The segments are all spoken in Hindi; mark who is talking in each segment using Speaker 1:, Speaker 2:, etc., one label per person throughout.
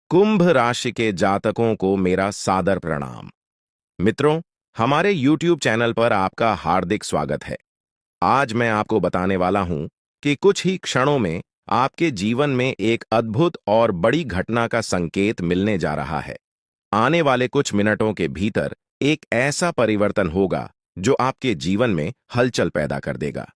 Speaker 1: कुंभ राशि के जातकों को मेरा सादर प्रणाम। मित्रों, हमारे YouTube चैनल पर आपका हार्दिक स्वागत है। आज मैं आपको बताने वाला हूं कि कुछ ही क्षणों में आपके जीवन में एक अद्भुत और बड़ी घटना का संकेत मिलने जा रहा है। आने वाले कुछ मिनटों के भीतर एक ऐसा परिवर्तन होगा जो आपके जीवन में हलचल पैदा कर देगा।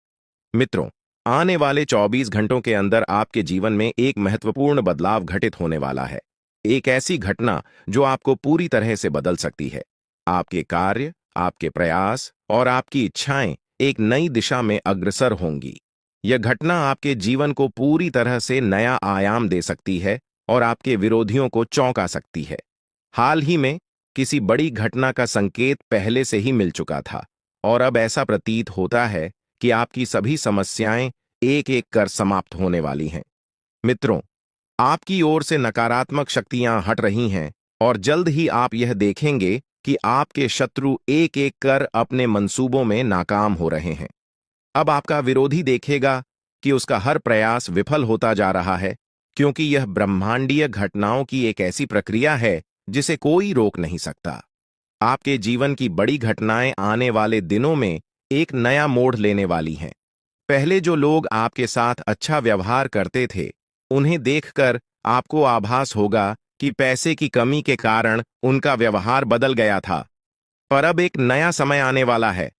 Speaker 1: मित्रों, आने वाले 24 घंटों के अंदर आपके जीवन में एक महत्वपूर्ण बदलाव घटित होने वाला है। एक ऐसी घटना जो आपको पूरी तरह से बदल सकती है। आपके कार्य, आपके प्रयास और आपकी इच्छाएं एक नई दिशा में अग्रसर होंगी। यह घटना आपके जीवन को पूरी तरह से नया आयाम दे सकती है और आपके विरोधियों को चौंका सकती है। हाल ही में किसी बड़ी घटना का संकेत पहले से ही मिल चुका था और अब ऐसा प्रतीत होता है कि आपकी सभी समस्याएं एक एक कर समाप्त होने वाली हैं। मित्रों, आपकी ओर से नकारात्मक शक्तियां हट रही हैं और जल्द ही आप यह देखेंगे कि आपके शत्रु एक एक कर अपने मंसूबों में नाकाम हो रहे हैं। अब आपका विरोधी देखेगा कि उसका हर प्रयास विफल होता जा रहा है, क्योंकि यह ब्रह्मांडीय घटनाओं की एक ऐसी प्रक्रिया है जिसे कोई रोक नहीं सकता। आपके जीवन की बड़ी घटनाएं आने वाले दिनों में एक नया मोड़ लेने वाली हैं। पहले जो लोग आपके साथ अच्छा व्यवहार करते थे, उन्हें देखकर आपको आभास होगा कि पैसे की कमी के कारण उनका व्यवहार बदल गया था। पर अब एक नया समय आने वाला है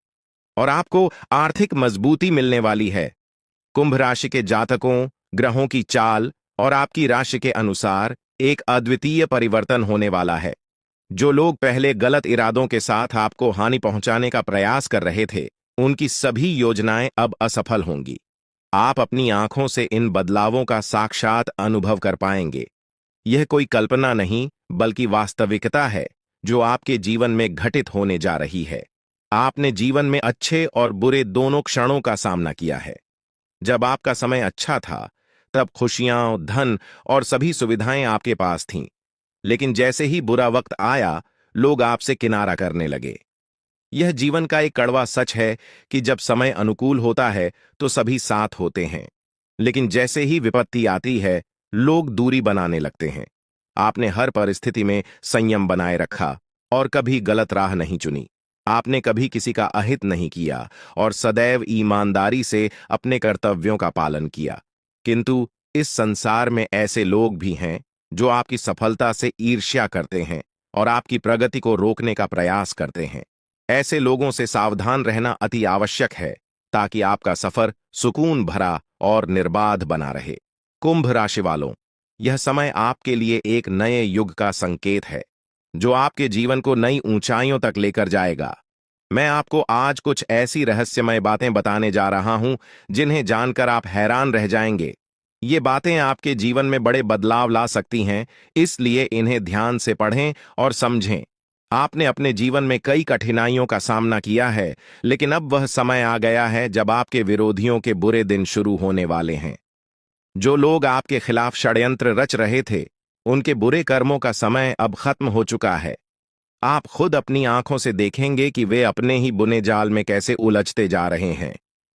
Speaker 1: और आपको आर्थिक मजबूती मिलने वाली है। कुंभ राशि के जातकों, ग्रहों की चाल और आपकी राशि के अनुसार एक अद्वितीय परिवर्तन होने वाला है। जो लोग पहले गलत इरादों के साथ आपको हानि पहुंचाने का प्रयास कर रहे थे, उनकी सभी योजनाएं अब असफल होंगी। आप अपनी आंखों से इन बदलावों का साक्षात अनुभव कर पाएंगे। यह कोई कल्पना नहीं, बल्कि वास्तविकता है जो आपके जीवन में घटित होने जा रही है। आपने जीवन में अच्छे और बुरे दोनों क्षणों का सामना किया है। जब आपका समय अच्छा था, तब खुशियां, धन और सभी सुविधाएं आपके पास थीं। लेकिन जैसे ही बुरा वक्त आया, लोग आपसे किनारा करने लगे। यह जीवन का एक कड़वा सच है कि जब समय अनुकूल होता है तो सभी साथ होते हैं, लेकिन जैसे ही विपत्ति आती है, लोग दूरी बनाने लगते हैं। आपने हर परिस्थिति में संयम बनाए रखा और कभी गलत राह नहीं चुनी। आपने कभी किसी का अहित नहीं किया और सदैव ईमानदारी से अपने कर्तव्यों का पालन किया। किंतु इस संसार में ऐसे लोग भी हैं जो आपकी सफलता से ईर्ष्या करते हैं और आपकी प्रगति को रोकने का प्रयास करते हैं। ऐसे लोगों से सावधान रहना अति आवश्यक है, ताकि आपका सफर सुकून भरा और निर्बाध बना रहे। कुंभ राशि वालों, यह समय आपके लिए एक नए युग का संकेत है, जो आपके जीवन को नई ऊंचाइयों तक लेकर जाएगा। मैं आपको आज कुछ ऐसी रहस्यमय बातें बताने जा रहा हूं जिन्हें जानकर आप हैरान रह जाएंगे। ये बातें आपके जीवन में बड़े बदलाव ला सकती हैं, इसलिए इन्हें ध्यान से पढ़ें और समझें। आपने अपने जीवन में कई कठिनाइयों का सामना किया है, लेकिन अब वह समय आ गया है जब आपके विरोधियों के बुरे दिन शुरू होने वाले हैं। जो लोग आपके खिलाफ षड्यंत्र रच रहे थे, उनके बुरे कर्मों का समय अब खत्म हो चुका है। आप खुद अपनी आंखों से देखेंगे कि वे अपने ही बुने जाल में कैसे उलझते जा रहे हैं।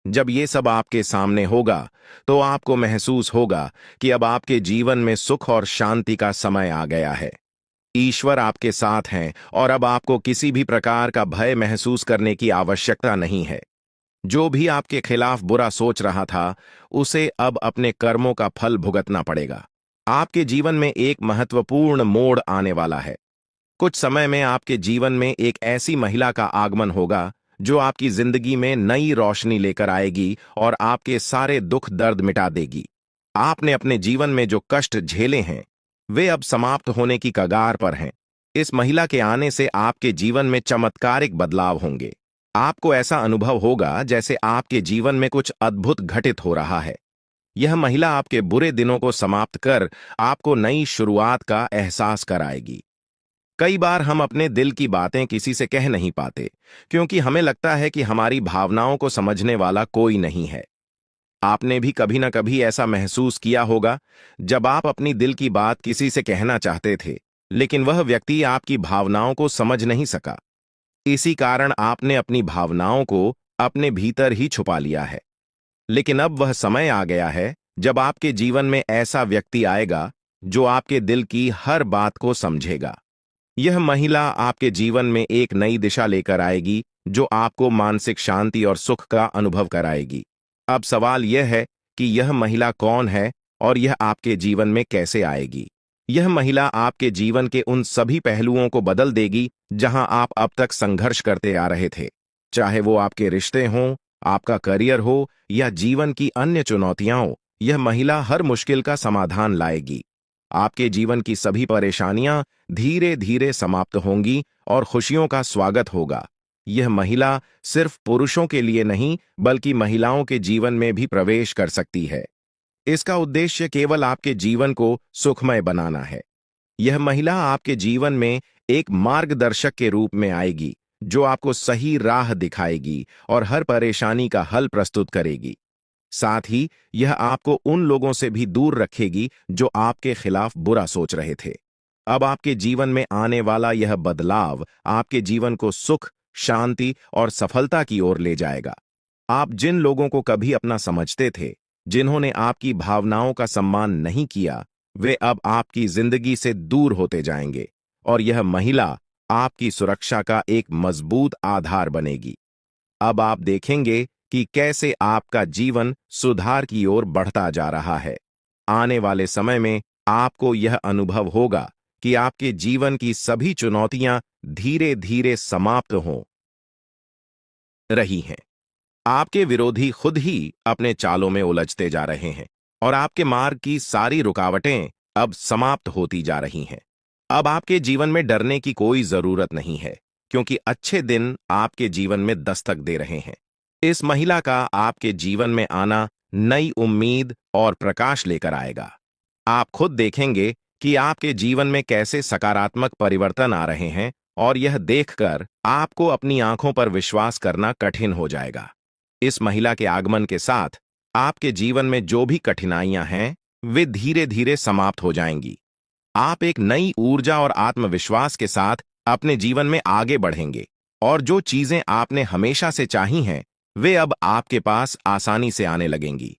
Speaker 1: जब ये सब आपके सामने होगा, तो आपको महसूस होगा कि अब आपके जीवन में सुख और शांति का समय आ गया है। ईश्वर आपके साथ हैं और अब आपको किसी भी प्रकार का भय महसूस करने की आवश्यकता नहीं है। जो भी आपके खिलाफ बुरा सोच रहा था, उसे अब अपने कर्मों का फल भुगतना पड़ेगा। आपके जीवन में एक महत्वपूर्ण मोड़ आने वाला है। कुछ समय में आपके जीवन में एक ऐसी महिला का आगमन होगा जो आपकी जिंदगी में नई रोशनी लेकर आएगी और आपके सारे दुख दर्द मिटा देगी। आपने अपने जीवन में जो कष्ट झेले हैं, वे अब समाप्त होने की कगार पर हैं। इस महिला के आने से आपके जीवन में चमत्कारिक बदलाव होंगे। आपको ऐसा अनुभव होगा जैसे आपके जीवन में कुछ अद्भुत घटित हो रहा है। यह महिला आपके बुरे दिनों को समाप्त कर आपको नई शुरुआत का एहसास कराएगी। कई बार हम अपने दिल की बातें किसी से कह नहीं पाते, क्योंकि हमें लगता है कि हमारी भावनाओं को समझने वाला कोई नहीं है। आपने भी कभी ना कभी ऐसा महसूस किया होगा, जब आप अपनी दिल की बात किसी से कहना चाहते थे, लेकिन वह व्यक्ति आपकी भावनाओं को समझ नहीं सका। इसी कारण आपने अपनी भावनाओं को अपने भीतर ही छुपा लिया है। लेकिन अब वह समय आ गया है जब आपके जीवन में ऐसा व्यक्ति आएगा जो आपके दिल की हर बात को समझेगा। यह महिला आपके जीवन में एक नई दिशा लेकर आएगी, जो आपको मानसिक शांति और सुख का अनुभव कराएगी। अब सवाल यह है कि यह महिला कौन है और यह आपके जीवन में कैसे आएगी। यह महिला आपके जीवन के उन सभी पहलुओं को बदल देगी जहां आप अब तक संघर्ष करते आ रहे थे। चाहे वो आपके रिश्ते हों, आपका करियर हो या जीवन की अन्य चुनौतियां हो, यह महिला हर मुश्किल का समाधान लाएगी। आपके जीवन की सभी परेशानियां धीरे धीरे समाप्त होंगी और खुशियों का स्वागत होगा। यह महिला सिर्फ पुरुषों के लिए नहीं, बल्कि महिलाओं के जीवन में भी प्रवेश कर सकती है। इसका उद्देश्य केवल आपके जीवन को सुखमय बनाना है। यह महिला आपके जीवन में एक मार्गदर्शक के रूप में आएगी, जो आपको सही राह दिखाएगी और हर परेशानी का हल प्रस्तुत करेगी। साथ ही यह आपको उन लोगों से भी दूर रखेगी जो आपके खिलाफ बुरा सोच रहे थे। अब आपके जीवन में आने वाला यह बदलाव आपके जीवन को सुख, शांति और सफलता की ओर ले जाएगा। आप जिन लोगों को कभी अपना समझते थे, जिन्होंने आपकी भावनाओं का सम्मान नहीं किया, वे अब आपकी जिंदगी से दूर होते जाएंगे और यह महिला आपकी सुरक्षा का एक मजबूत आधार बनेगी। अब आप देखेंगे कि कैसे आपका जीवन सुधार की ओर बढ़ता जा रहा है। आने वाले समय में आपको यह अनुभव होगा कि आपके जीवन की सभी चुनौतियां धीरे धीरे समाप्त हो रही हैं। आपके विरोधी खुद ही अपने चालों में उलझते जा रहे हैं और आपके मार्ग की सारी रुकावटें अब समाप्त होती जा रही हैं। अब आपके जीवन में डरने की कोई जरूरत नहीं है, क्योंकि अच्छे दिन आपके जीवन में दस्तक दे रहे हैं। इस महिला का आपके जीवन में आना नई उम्मीद और प्रकाश लेकर आएगा। आप खुद देखेंगे कि आपके जीवन में कैसे सकारात्मक परिवर्तन आ रहे हैं और यह देखकर आपको अपनी आंखों पर विश्वास करना कठिन हो जाएगा। इस महिला के आगमन के साथ आपके जीवन में जो भी कठिनाइयां हैं, वे धीरे धीरे समाप्त हो जाएंगी। आप एक नई ऊर्जा और आत्मविश्वास के साथ अपने जीवन में आगे बढ़ेंगे और जो चीजें आपने हमेशा से चाही हैं, वे अब आपके पास आसानी से आने लगेंगी।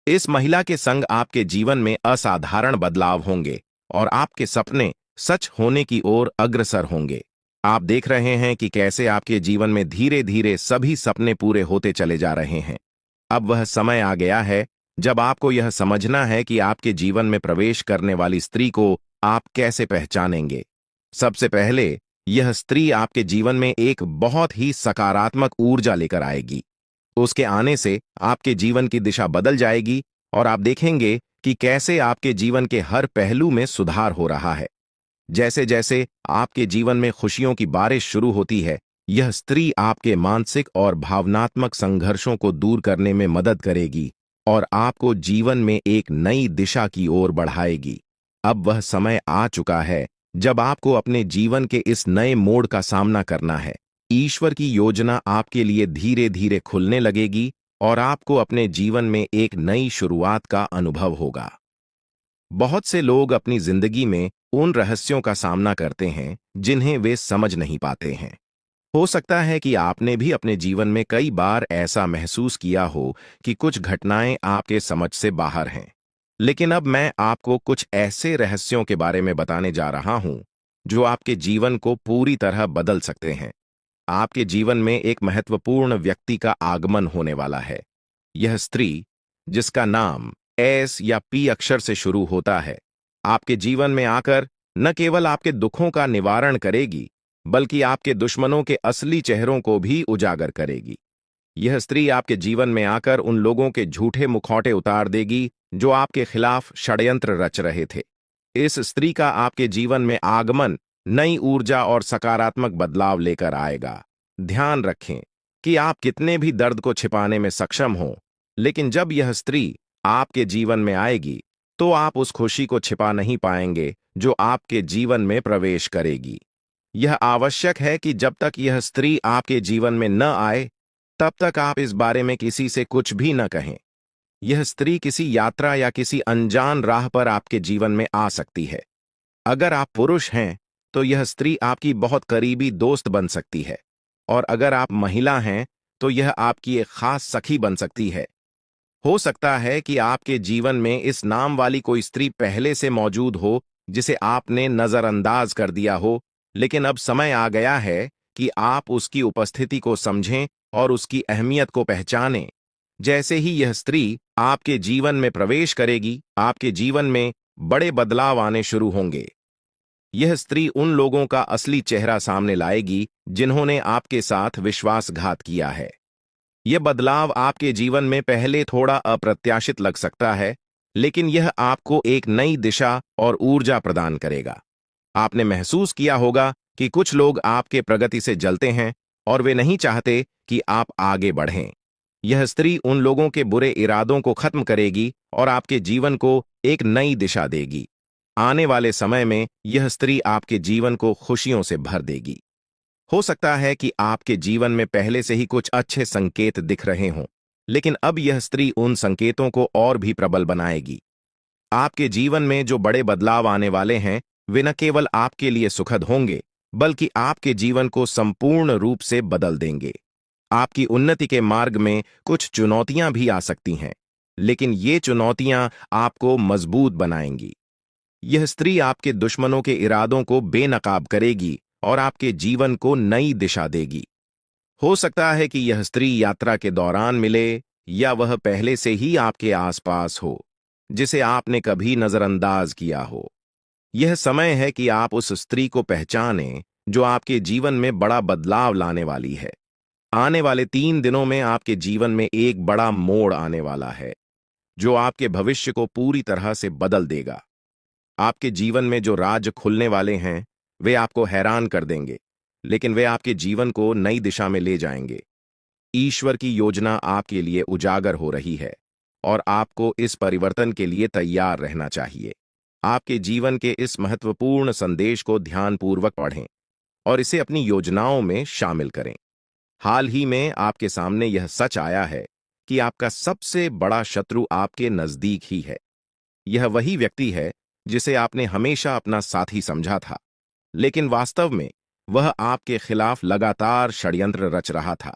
Speaker 1: इस महिला के संग आपके जीवन में असाधारण बदलाव होंगे और आपके सपने सच होने की ओर अग्रसर होंगे। आप देख रहे हैं कि कैसे आपके जीवन में धीरे धीरे सभी सपने पूरे होते चले जा रहे हैं। अब वह समय आ गया है जब आपको यह समझना है कि आपके जीवन में प्रवेश करने वाली स्त्री को आप कैसे पहचानेंगे। सबसे पहले, यह स्त्री आपके जीवन में एक बहुत ही सकारात्मक ऊर्जा लेकर आएगी। उसके आने से आपके जीवन की दिशा बदल जाएगी और आप देखेंगे कि कैसे आपके जीवन के हर पहलू में सुधार हो रहा है। जैसे जैसे आपके जीवन में खुशियों की बारिश शुरू होती है, यह स्त्री आपके मानसिक और भावनात्मक संघर्षों को दूर करने में मदद करेगी और आपको जीवन में एक नई दिशा की ओर बढ़ाएगी। अब वह समय आ चुका है जब आपको अपने जीवन के इस नए मोड़ का सामना करना है। ईश्वर की योजना आपके लिए धीरे धीरे खुलने लगेगी और आपको अपने जीवन में एक नई शुरुआत का अनुभव होगा। बहुत से लोग अपनी जिंदगी में उन रहस्यों का सामना करते हैं जिन्हें वे समझ नहीं पाते हैं। हो सकता है कि आपने भी अपने जीवन में कई बार ऐसा महसूस किया हो कि कुछ घटनाएं आपके समझ से बाहर हैं। लेकिन अब मैं आपको कुछ ऐसे रहस्यों के बारे में बताने जा रहा हूं जो आपके जीवन को पूरी तरह बदल सकते हैं। आपके जीवन में एक महत्वपूर्ण व्यक्ति का आगमन होने वाला है। यह स्त्री, जिसका नाम एस या पी अक्षर से शुरू होता है, आपके जीवन में आकर न केवल आपके दुखों का निवारण करेगी, बल्कि आपके दुश्मनों के असली चेहरों को भी उजागर करेगी। यह स्त्री आपके जीवन में आकर उन लोगों के झूठे मुखौटे उतार देगी जो आपके खिलाफ षड्यंत्र रच रहे थे। इस स्त्री का आपके जीवन में आगमन नई ऊर्जा और सकारात्मक बदलाव लेकर आएगा। ध्यान रखें कि आप कितने भी दर्द को छिपाने में सक्षम हों, लेकिन जब यह स्त्री आपके जीवन में आएगी, तो आप उस खुशी को छिपा नहीं पाएंगे जो आपके जीवन में प्रवेश करेगी। यह आवश्यक है कि जब तक यह स्त्री आपके जीवन में न आए, तब तक आप इस बारे में किसी से कुछ भी न कहें। यह स्त्री किसी यात्रा या किसी अनजान राह पर आपके जीवन में आ सकती है। अगर आप पुरुष हैं, तो यह स्त्री आपकी बहुत करीबी दोस्त बन सकती है, और अगर आप महिला हैं, तो यह आपकी एक खास सखी बन सकती है। हो सकता है कि आपके जीवन में इस नाम वाली कोई स्त्री पहले से मौजूद हो जिसे आपने नजरअंदाज कर दिया हो, लेकिन अब समय आ गया है कि आप उसकी उपस्थिति को समझें और उसकी अहमियत को पहचानें। जैसे ही यह स्त्री आपके जीवन में प्रवेश करेगी, आपके जीवन में बड़े बदलाव आने शुरू होंगे। यह स्त्री उन लोगों का असली चेहरा सामने लाएगी जिन्होंने आपके साथ विश्वासघात किया है। यह बदलाव आपके जीवन में पहले थोड़ा अप्रत्याशित लग सकता है, लेकिन यह आपको एक नई दिशा और ऊर्जा प्रदान करेगा। आपने महसूस किया होगा कि कुछ लोग आपके प्रगति से जलते हैं और वे नहीं चाहते कि आप आगे बढ़ें। यह स्त्री उन लोगों के बुरे इरादों को खत्म करेगी और आपके जीवन को एक नई दिशा देगी। आने वाले समय में यह स्त्री आपके जीवन को खुशियों से भर देगी। हो सकता है कि आपके जीवन में पहले से ही कुछ अच्छे संकेत दिख रहे हों, लेकिन अब यह स्त्री उन संकेतों को और भी प्रबल बनाएगी। आपके जीवन में जो बड़े बदलाव आने वाले हैं, वे न केवल आपके लिए सुखद होंगे, बल्कि आपके जीवन को संपूर्ण रूप से बदल देंगे। आपकी उन्नति के मार्ग में कुछ चुनौतियां भी आ सकती हैं, लेकिन ये चुनौतियां आपको मजबूत बनाएंगी। यह स्त्री आपके दुश्मनों के इरादों को बेनकाब करेगी और आपके जीवन को नई दिशा देगी। हो सकता है कि यह स्त्री यात्रा के दौरान मिले या वह पहले से ही आपके आसपास हो, जिसे आपने कभी नजरअंदाज किया हो। यह समय है कि आप उस स्त्री को पहचानें जो आपके जीवन में बड़ा बदलाव लाने वाली है। आने वाले 3 दिनों में आपके जीवन में एक बड़ा मोड़ आने वाला है, जो आपके भविष्य को पूरी तरह से बदल देगा। आपके जीवन में जो राज खुलने वाले हैं, वे आपको हैरान कर देंगे, लेकिन वे आपके जीवन को नई दिशा में ले जाएंगे। ईश्वर की योजना आपके लिए उजागर हो रही है और आपको इस परिवर्तन के लिए तैयार रहना चाहिए। आपके जीवन के इस महत्वपूर्ण संदेश को ध्यानपूर्वक पढ़ें और इसे अपनी योजनाओं में शामिल करें। हाल ही में आपके सामने यह सच आया है कि आपका सबसे बड़ा शत्रु आपके नजदीक ही है। यह वही व्यक्ति है जिसे आपने हमेशा अपना साथी समझा था, लेकिन वास्तव में वह आपके खिलाफ लगातार षड्यंत्र रच रहा था।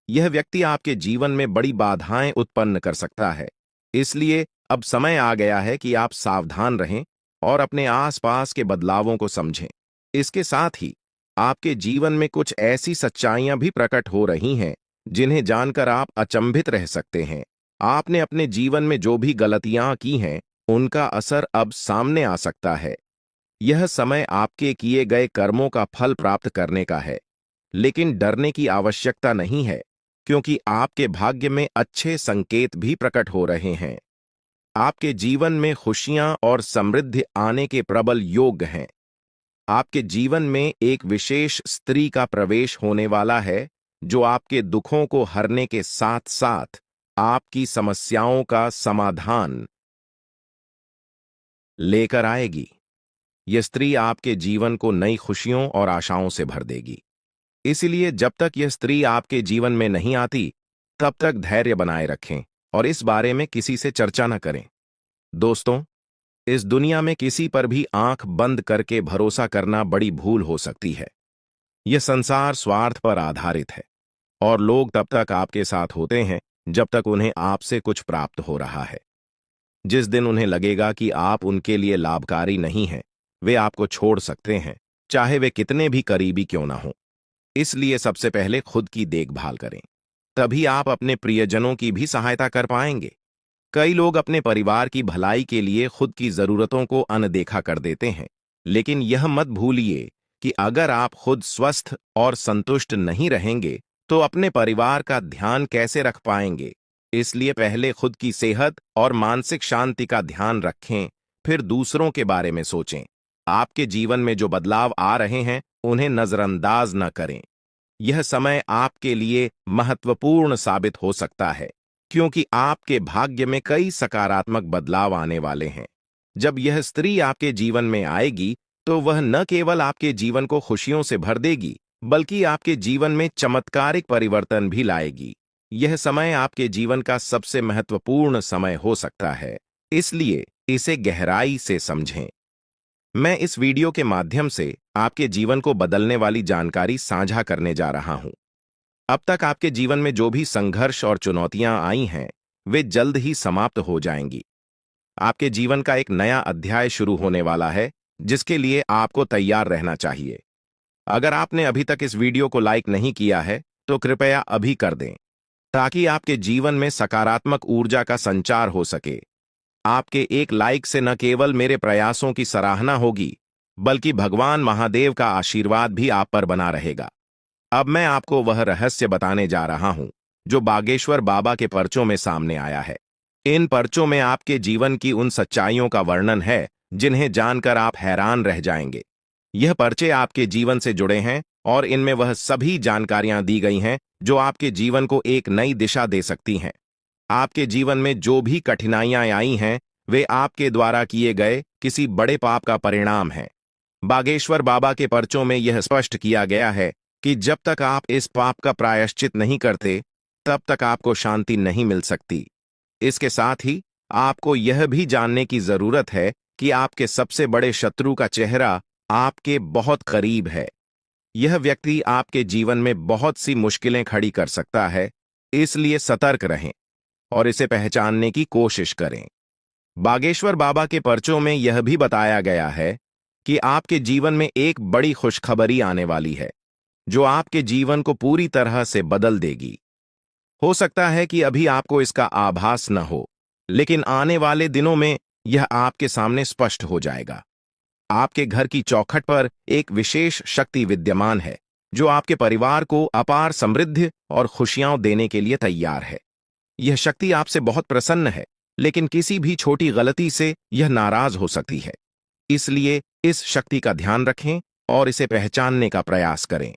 Speaker 1: यह व्यक्ति आपके जीवन में बड़ी बाधाएं उत्पन्न कर सकता है, इसलिए अब समय आ गया है कि आप सावधान रहें और अपने आसपास के बदलावों को समझें। इसके साथ ही आपके जीवन में कुछ ऐसी सच्चाइयां भी प्रकट हो रही हैं जिन्हें जानकर आप अचंभित रह सकते हैं। आपने अपने जीवन में जो भी गलतियां की हैं, उनका असर अब सामने आ सकता है। यह समय आपके किए गए कर्मों का फल प्राप्त करने का है, लेकिन डरने की आवश्यकता नहीं है, क्योंकि आपके भाग्य में अच्छे संकेत भी प्रकट हो रहे हैं। आपके जीवन में खुशियां और समृद्धि आने के प्रबल योग हैं। आपके जीवन में एक विशेष स्त्री का प्रवेश होने वाला है, जो आपके दुखों को हरने के साथ साथ आपकी समस्याओं का समाधान लेकर आएगी। यह स्त्री आपके जीवन को नई खुशियों और आशाओं से भर देगी। इसलिए जब तक यह स्त्री आपके जीवन में नहीं आती, तब तक धैर्य बनाए रखें और इस बारे में किसी से चर्चा न करें। दोस्तों, इस दुनिया में किसी पर भी आंख बंद करके भरोसा करना बड़ी भूल हो सकती है। यह संसार स्वार्थ पर आधारित है और लोग तब तक आपके साथ होते हैं जब तक उन्हें आपसे कुछ प्राप्त हो रहा है। जिस दिन उन्हें लगेगा कि आप उनके लिए लाभकारी नहीं हैं, वे आपको छोड़ सकते हैं, चाहे वे कितने भी करीबी क्यों ना हों। इसलिए सबसे पहले खुद की देखभाल करें, तभी आप अपने प्रियजनों की भी सहायता कर पाएंगे। कई लोग अपने परिवार की भलाई के लिए खुद की जरूरतों को अनदेखा कर देते हैं, लेकिन यह मत भूलिए कि अगर आप खुद स्वस्थ और संतुष्ट नहीं रहेंगे, तो अपने परिवार का ध्यान कैसे रख पाएंगे। इसलिए पहले खुद की सेहत और मानसिक शांति का ध्यान रखें, फिर दूसरों के बारे में सोचें। आपके जीवन में जो बदलाव आ रहे हैं, उन्हें नजरअंदाज न करें। यह समय आपके लिए महत्वपूर्ण साबित हो सकता है, क्योंकि आपके भाग्य में कई सकारात्मक बदलाव आने वाले हैं। जब यह स्त्री आपके जीवन में आएगी, तो वह न केवल आपके जीवन को खुशियों से भर देगी, बल्कि आपके जीवन में चमत्कारिक परिवर्तन भी लाएगी। यह समय आपके जीवन का सबसे महत्वपूर्ण समय हो सकता है, इसलिए इसे गहराई से समझें। मैं इस वीडियो के माध्यम से आपके जीवन को बदलने वाली जानकारी साझा करने जा रहा हूं। अब तक आपके जीवन में जो भी संघर्ष और चुनौतियां आई हैं, वे जल्द ही समाप्त हो जाएंगी। आपके जीवन का एक नया अध्याय शुरू होने वाला है, जिसके लिए आपको तैयार रहना चाहिए। अगर आपने अभी तक इस वीडियो को लाइक नहीं किया है, तो कृपया अभी कर दें, ताकि आपके जीवन में सकारात्मक ऊर्जा का संचार हो सके। आपके एक लाइक से न केवल मेरे प्रयासों की सराहना होगी, बल्कि भगवान महादेव का आशीर्वाद भी आप पर बना रहेगा। अब मैं आपको वह रहस्य बताने जा रहा हूं, जो बागेश्वर बाबा के पर्चों में सामने आया है। इन पर्चों में आपके जीवन की उन सच्चाइयों का वर्णन है, जिन्हें जानकर आप हैरान रह जाएंगे। यह पर्चे आपके जीवन से जुड़े हैं और इनमें वह सभी जानकारियां दी गई हैं जो आपके जीवन को एक नई दिशा दे सकती हैं। आपके जीवन में जो भी कठिनाइयां आई हैं, वे आपके द्वारा किए गए किसी बड़े पाप का परिणाम हैं। बागेश्वर बाबा के पर्चों में यह स्पष्ट किया गया है कि जब तक आप इस पाप का प्रायश्चित नहीं करते, तब तक आपको शांति नहीं मिल सकती। इसके साथ ही आपको यह भी जानने की जरूरत है कि आपके सबसे बड़े शत्रु का चेहरा आपके बहुत करीब है। यह व्यक्ति आपके जीवन में बहुत सी मुश्किलें खड़ी कर सकता है, इसलिए सतर्क रहें और इसे पहचानने की कोशिश करें। बागेश्वर बाबा के पर्चों में यह भी बताया गया है कि आपके जीवन में एक बड़ी खुशखबरी आने वाली है, जो आपके जीवन को पूरी तरह से बदल देगी। हो सकता है कि अभी आपको इसका आभास न हो, लेकिन आने वाले दिनों में यह आपके सामने स्पष्ट हो जाएगा। आपके घर की चौखट पर एक विशेष शक्ति विद्यमान है, जो आपके परिवार को अपार समृद्धि और खुशियां देने के लिए तैयार है। यह शक्ति आपसे बहुत प्रसन्न है, लेकिन किसी भी छोटी गलती से यह नाराज हो सकती है। इसलिए इस शक्ति का ध्यान रखें और इसे पहचानने का प्रयास करें।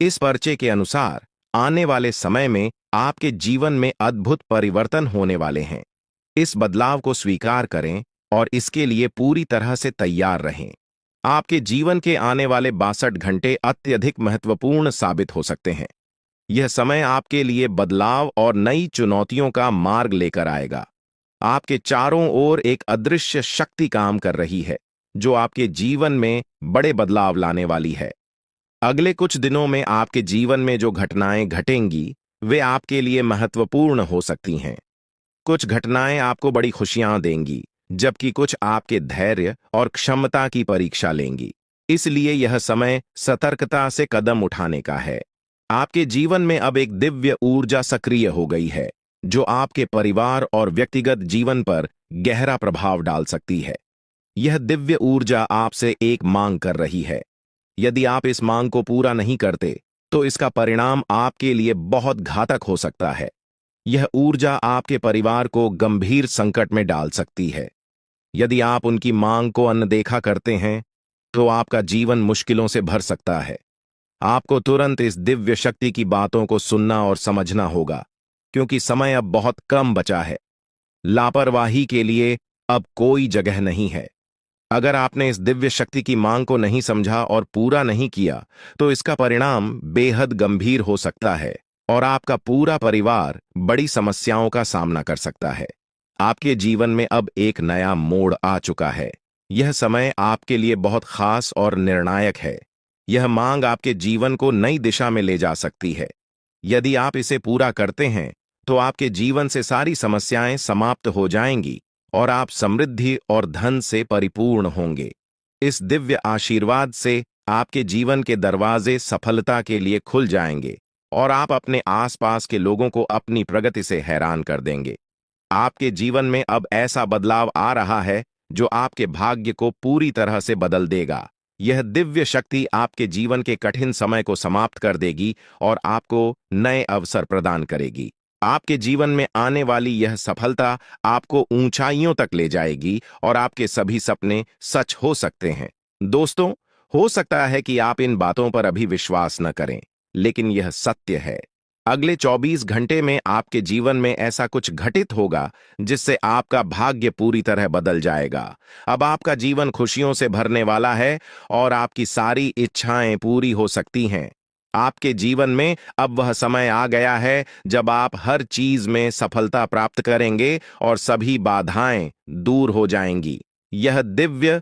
Speaker 1: इस पर्चे के अनुसार आने वाले समय में आपके जीवन में अद्भुत परिवर्तन होने वाले हैं। इस बदलाव को स्वीकार करें और इसके लिए पूरी तरह से तैयार रहें। आपके जीवन के आने वाले 62 घंटे अत्यधिक महत्वपूर्ण साबित हो सकते हैं। यह समय आपके लिए बदलाव और नई चुनौतियों का मार्ग लेकर आएगा। आपके चारों ओर एक अदृश्य शक्ति काम कर रही है, जो आपके जीवन में बड़े बदलाव लाने वाली है। अगले कुछ दिनों में आपके जीवन में जो घटनाएं घटेंगी, वे आपके लिए महत्वपूर्ण हो सकती हैं। कुछ घटनाएं आपको बड़ी खुशियां देंगी, जबकि कुछ आपके धैर्य और क्षमता की परीक्षा लेंगी। इसलिए यह समय सतर्कता से कदम उठाने का है। आपके जीवन में अब एक दिव्य ऊर्जा सक्रिय हो गई है, जो आपके परिवार और व्यक्तिगत जीवन पर गहरा प्रभाव डाल सकती है। यह दिव्य ऊर्जा आपसे एक मांग कर रही है। यदि आप इस मांग को पूरा नहीं करते, तो इसका परिणाम आपके लिए बहुत घातक हो सकता है। यह ऊर्जा आपके परिवार को गंभीर संकट में डाल सकती है। यदि आप उनकी मांग को अनदेखा करते हैं, तो आपका जीवन मुश्किलों से भर सकता है। आपको तुरंत इस दिव्य शक्ति की बातों को सुनना और समझना होगा, क्योंकि समय अब बहुत कम बचा है। लापरवाही के लिए अब कोई जगह नहीं है। अगर आपने इस दिव्य शक्ति की मांग को नहीं समझा और पूरा नहीं किया, तो इसका परिणाम बेहद गंभीर हो सकता है और आपका पूरा परिवार बड़ी समस्याओं का सामना कर सकता है। आपके जीवन में अब एक नया मोड़ आ चुका है। यह समय आपके लिए बहुत खास और निर्णायक है। यह मांग आपके जीवन को नई दिशा में ले जा सकती है। यदि आप इसे पूरा करते हैं, तो आपके जीवन से सारी समस्याएं समाप्त हो जाएंगी और आप समृद्धि और धन से परिपूर्ण होंगे। इस दिव्य आशीर्वाद से आपके जीवन के दरवाजे सफलता के लिए खुल जाएंगे और आप अपने आसपास के लोगों को अपनी प्रगति से हैरान कर देंगे। आपके जीवन में अब ऐसा बदलाव आ रहा है, जो आपके भाग्य को पूरी तरह से बदल देगा। यह दिव्य शक्ति आपके जीवन के कठिन समय को समाप्त कर देगी और आपको नए अवसर प्रदान करेगी। आपके जीवन में आने वाली यह सफलता आपको ऊंचाइयों तक ले जाएगी और आपके सभी सपने सच हो सकते हैं। दोस्तों, हो सकता है कि आप इन बातों पर अभी विश्वास न करें, लेकिन यह सत्य है। अगले 24 घंटे में आपके जीवन में ऐसा कुछ घटित होगा, जिससे आपका भाग्य पूरी तरह बदल जाएगा। अब आपका जीवन खुशियों से भरने वाला है और आपकी सारी इच्छाएं पूरी हो सकती हैं। आपके जीवन में अब वह समय आ गया है जब आप हर चीज में सफलता प्राप्त करेंगे और सभी बाधाएं दूर हो जाएंगी। यह दिव्य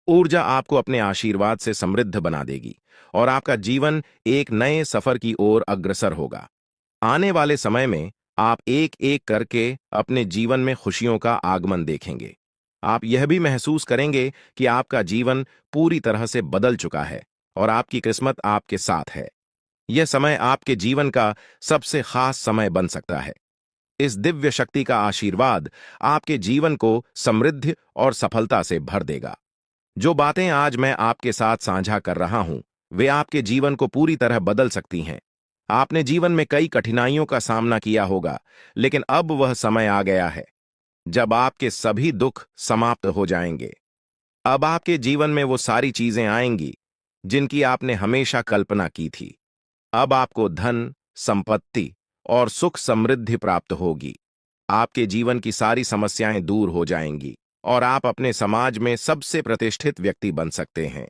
Speaker 1: ऊर्जा आपको अपने आशीर्वाद से समृद्ध बना देगी और आपका जीवन एक नए सफर की ओर अग्रसर होगा। आने वाले समय में आप एक एक करके अपने जीवन में खुशियों का आगमन देखेंगे। आप यह भी महसूस करेंगे कि आपका जीवन पूरी तरह से बदल चुका है और आपकी किस्मत आपके साथ है। यह समय आपके जीवन का सबसे खास समय बन सकता है। इस दिव्य शक्ति का आशीर्वाद आपके जीवन को समृद्धि और सफलता से भर देगा। जो बातें आज मैं आपके साथ साझा कर रहा हूं, वे आपके जीवन को पूरी तरह बदल सकती हैं। आपने जीवन में कई कठिनाइयों का सामना किया होगा, लेकिन अब वह समय आ गया है जब आपके सभी दुख समाप्त हो जाएंगे। अब आपके जीवन में वो सारी चीजें आएंगी जिनकी आपने हमेशा कल्पना की थी। अब आपको धन, संपत्ति और सुख समृद्धि प्राप्त होगी। आपके जीवन की सारी समस्याएं दूर हो जाएंगी और आप अपने समाज में सबसे प्रतिष्ठित व्यक्ति बन सकते हैं।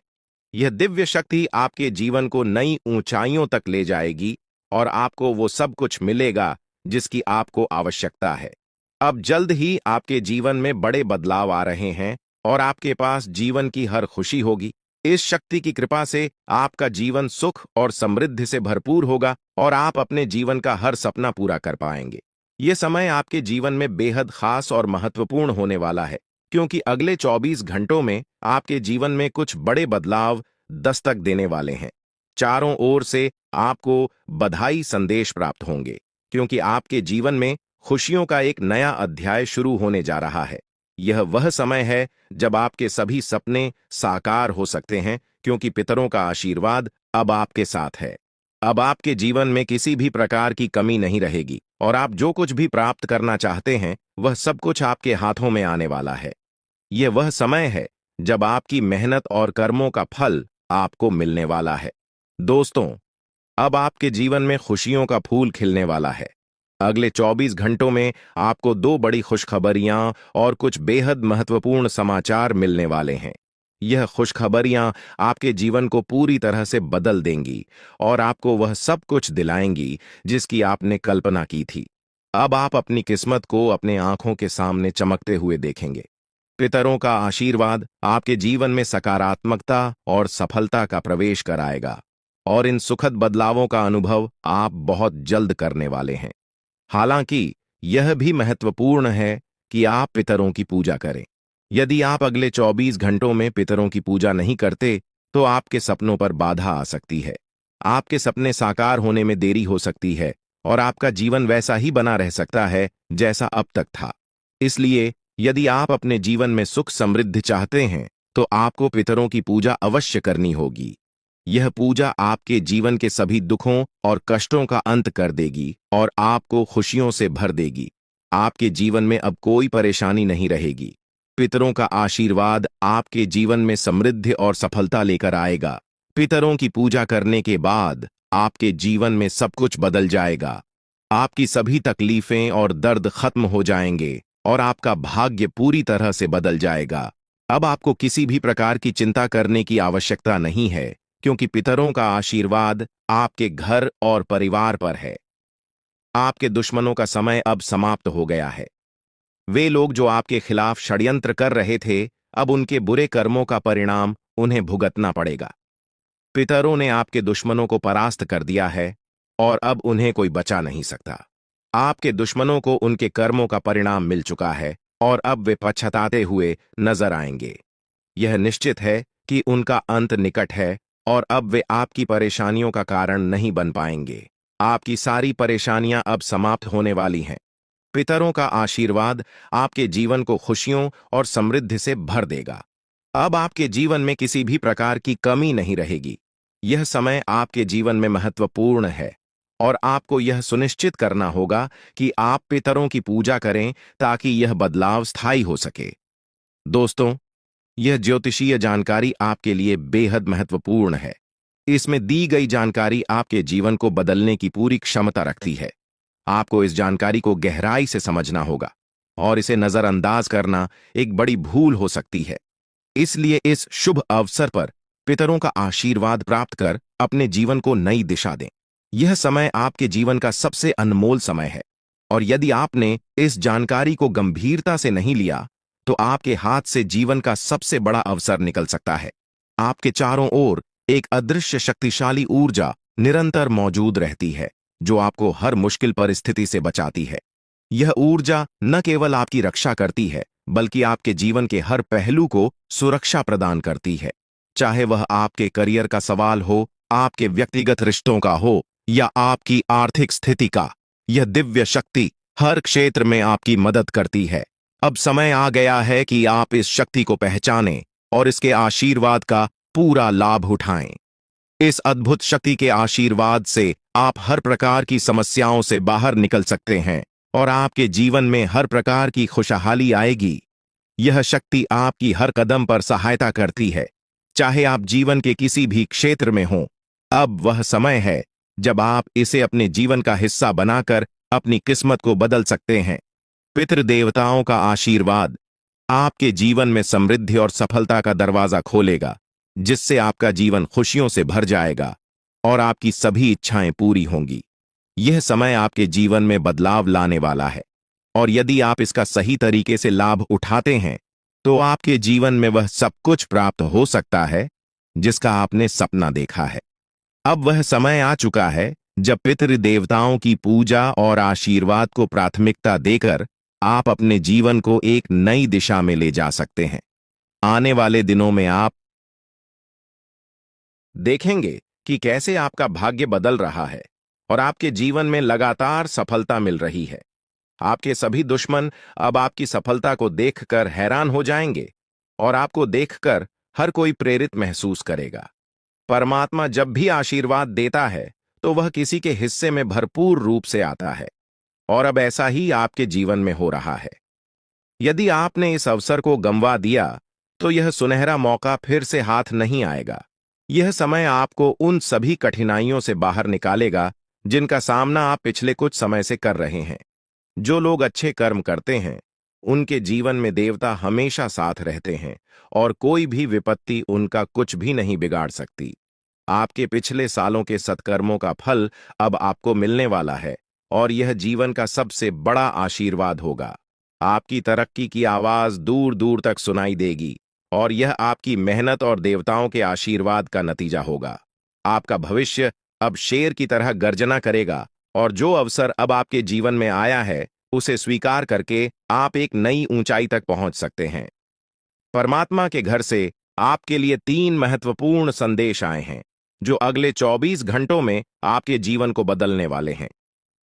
Speaker 1: यह दिव्य शक्ति आपके जीवन को नई ऊंचाइयों तक ले जाएगी और आपको वो सब कुछ मिलेगा जिसकी आपको आवश्यकता है। अब जल्द ही आपके जीवन में बड़े बदलाव आ रहे हैं और आपके पास जीवन की हर खुशी होगी। इस शक्ति की कृपा से आपका जीवन सुख और समृद्धि से भरपूर होगा और आप अपने जीवन का हर सपना पूरा कर पाएंगे। ये समय आपके जीवन में बेहद खास और महत्वपूर्ण होने वाला है, क्योंकि अगले 24 घंटों में आपके जीवन में कुछ बड़े बदलाव दस्तक देने वाले हैं। चारों ओर से आपको बधाई संदेश प्राप्त होंगे, क्योंकि आपके जीवन में खुशियों का एक नया अध्याय शुरू होने जा रहा है। यह वह समय है जब आपके सभी सपने साकार हो सकते हैं, क्योंकि पितरों का आशीर्वाद अब आपके साथ है। अब आपके जीवन में किसी भी प्रकार की कमी नहीं रहेगी और आप जो कुछ भी प्राप्त करना चाहते हैं, वह सब कुछ आपके हाथों में आने वाला है। यह वह समय है जब आपकी मेहनत और कर्मों का फल आपको मिलने वाला है। दोस्तों, अब आपके जीवन में खुशियों का फूल खिलने वाला है। अगले 24 घंटों में आपको दो बड़ी खुशखबरियां और कुछ बेहद महत्वपूर्ण समाचार मिलने वाले हैं। यह खुशखबरियां आपके जीवन को पूरी तरह से बदल देंगी और आपको वह सब कुछ दिलाएंगी जिसकी आपने कल्पना की थी। अब आप अपनी किस्मत को अपने आंखों के सामने चमकते हुए देखेंगे। पितरों का आशीर्वाद आपके जीवन में सकारात्मकता और सफलता का प्रवेश कराएगा और इन सुखद बदलावों का अनुभव आप बहुत जल्द करने वाले हैं। हालांकि यह भी महत्वपूर्ण है कि आप पितरों की पूजा करें। यदि आप अगले 24 घंटों में पितरों की पूजा नहीं करते, तो आपके सपनों पर बाधा आ सकती है। आपके सपने साकार होने में देरी हो सकती है और आपका जीवन वैसा ही बना रह सकता है जैसा अब तक था। इसलिए यदि आप अपने जीवन में सुख समृद्धि चाहते हैं, तो आपको पितरों की पूजा अवश्य करनी होगी। यह पूजा आपके जीवन के सभी दुखों और कष्टों का अंत कर देगी और आपको खुशियों से भर देगी। आपके जीवन में अब कोई परेशानी नहीं रहेगी। पितरों का आशीर्वाद आपके जीवन में समृद्धि और सफलता लेकर आएगा। पितरों की पूजा करने के बाद आपके जीवन में सब कुछ बदल जाएगा। आपकी सभी तकलीफें और दर्द खत्म हो जाएंगे और आपका भाग्य पूरी तरह से बदल जाएगा। अब आपको किसी भी प्रकार की चिंता करने की आवश्यकता नहीं है, क्योंकि पितरों का आशीर्वाद आपके घर और परिवार पर है। आपके दुश्मनों का समय अब समाप्त हो गया है। वे लोग जो आपके खिलाफ षड्यंत्र कर रहे थे, अब उनके बुरे कर्मों का परिणाम उन्हें भुगतना पड़ेगा। पितरों ने आपके दुश्मनों को परास्त कर दिया है और अब उन्हें कोई बचा नहीं सकता। आपके दुश्मनों को उनके कर्मों का परिणाम मिल चुका है और अब वे पछताते हुए नजर आएंगे। यह निश्चित है कि उनका अंत निकट है और अब वे आपकी परेशानियों का कारण नहीं बन पाएंगे। आपकी सारी परेशानियां अब समाप्त होने वाली हैं। पितरों का आशीर्वाद आपके जीवन को खुशियों और समृद्धि से भर देगा। अब आपके जीवन में किसी भी प्रकार की कमी नहीं रहेगी। यह समय आपके जीवन में महत्वपूर्ण है और आपको यह सुनिश्चित करना होगा कि आप पितरों की पूजा करें ताकि यह बदलाव स्थायी हो सके। दोस्तों, यह ज्योतिषीय जानकारी आपके लिए बेहद महत्वपूर्ण है। इसमें दी गई जानकारी आपके जीवन को बदलने की पूरी क्षमता रखती है। आपको इस जानकारी को गहराई से समझना होगा और इसे नजरअंदाज करना एक बड़ी भूल हो सकती है। इसलिए इस शुभ अवसर पर पितरों का आशीर्वाद प्राप्त कर अपने जीवन को नई दिशा दें। यह समय आपके जीवन का सबसे अनमोल समय है और यदि आपने इस जानकारी को गंभीरता से नहीं लिया, तो आपके हाथ से जीवन का सबसे बड़ा अवसर निकल सकता है। आपके चारों ओर एक अदृश्य शक्तिशाली ऊर्जा निरंतर मौजूद रहती है जो आपको हर मुश्किल परिस्थिति से बचाती है। यह ऊर्जा न केवल आपकी रक्षा करती है, बल्कि आपके जीवन के हर पहलू को सुरक्षा प्रदान करती है। चाहे वह आपके करियर का सवाल हो, आपके व्यक्तिगत रिश्तों का हो, या आपकी आर्थिक स्थिति का, यह दिव्य शक्ति हर क्षेत्र में आपकी मदद करती है। अब समय आ गया है कि आप इस शक्ति को पहचानें और इसके आशीर्वाद का पूरा लाभ उठाएं। इस अद्भुत शक्ति के आशीर्वाद से आप हर प्रकार की समस्याओं से बाहर निकल सकते हैं और आपके जीवन में हर प्रकार की खुशहाली आएगी। यह शक्ति आपकी हर कदम पर सहायता करती है, चाहे आप जीवन के किसी भी क्षेत्र में हों। अब वह समय है जब आप इसे अपने जीवन का हिस्सा बनाकर अपनी किस्मत को बदल सकते हैं। पितृदेवताओं का आशीर्वाद आपके जीवन में समृद्धि और सफलता का दरवाजा खोलेगा, जिससे आपका जीवन खुशियों से भर जाएगा और आपकी सभी इच्छाएं पूरी होंगी। यह समय आपके जीवन में बदलाव लाने वाला है, और यदि आप इसका सही तरीके से लाभ उठाते हैं तो आपके जीवन में वह सब कुछ प्राप्त हो सकता है जिसका आपने सपना देखा है। अब वह समय आ चुका है जब पितृदेवताओं की पूजा और आशीर्वाद को प्राथमिकता देकर आप अपने जीवन को एक नई दिशा में ले जा सकते हैं। आने वाले दिनों में आप देखेंगे कि कैसे आपका भाग्य बदल रहा है और आपके जीवन में लगातार सफलता मिल रही है। आपके सभी दुश्मन अब आपकी सफलता को देखकर हैरान हो जाएंगे और आपको देखकर हर कोई प्रेरित महसूस करेगा। परमात्मा जब भी आशीर्वाद देता है तो वह किसी के हिस्से में भरपूर रूप से आता है, और अब ऐसा ही आपके जीवन में हो रहा है। यदि आपने इस अवसर को गंवा दिया तो यह सुनहरा मौका फिर से हाथ नहीं आएगा। यह समय आपको उन सभी कठिनाइयों से बाहर निकालेगा जिनका सामना आप पिछले कुछ समय से कर रहे हैं। जो लोग अच्छे कर्म करते हैं उनके जीवन में देवता हमेशा साथ रहते हैं और कोई भी विपत्ति उनका कुछ भी नहीं बिगाड़ सकती। आपके पिछले सालों के सत्कर्मों का फल अब आपको मिलने वाला है और यह जीवन का सबसे बड़ा आशीर्वाद होगा। आपकी तरक्की की आवाज दूर दूर तक सुनाई देगी और यह आपकी मेहनत और देवताओं के आशीर्वाद का नतीजा होगा। आपका भविष्य अब शेर की तरह गर्जना करेगा और जो अवसर अब आपके जीवन में आया है उसे स्वीकार करके आप एक नई ऊंचाई तक पहुंच सकते हैं। परमात्मा के घर से आपके लिए 3 महत्वपूर्ण संदेश आए हैं जो अगले 24 घंटों में आपके जीवन को बदलने वाले हैं।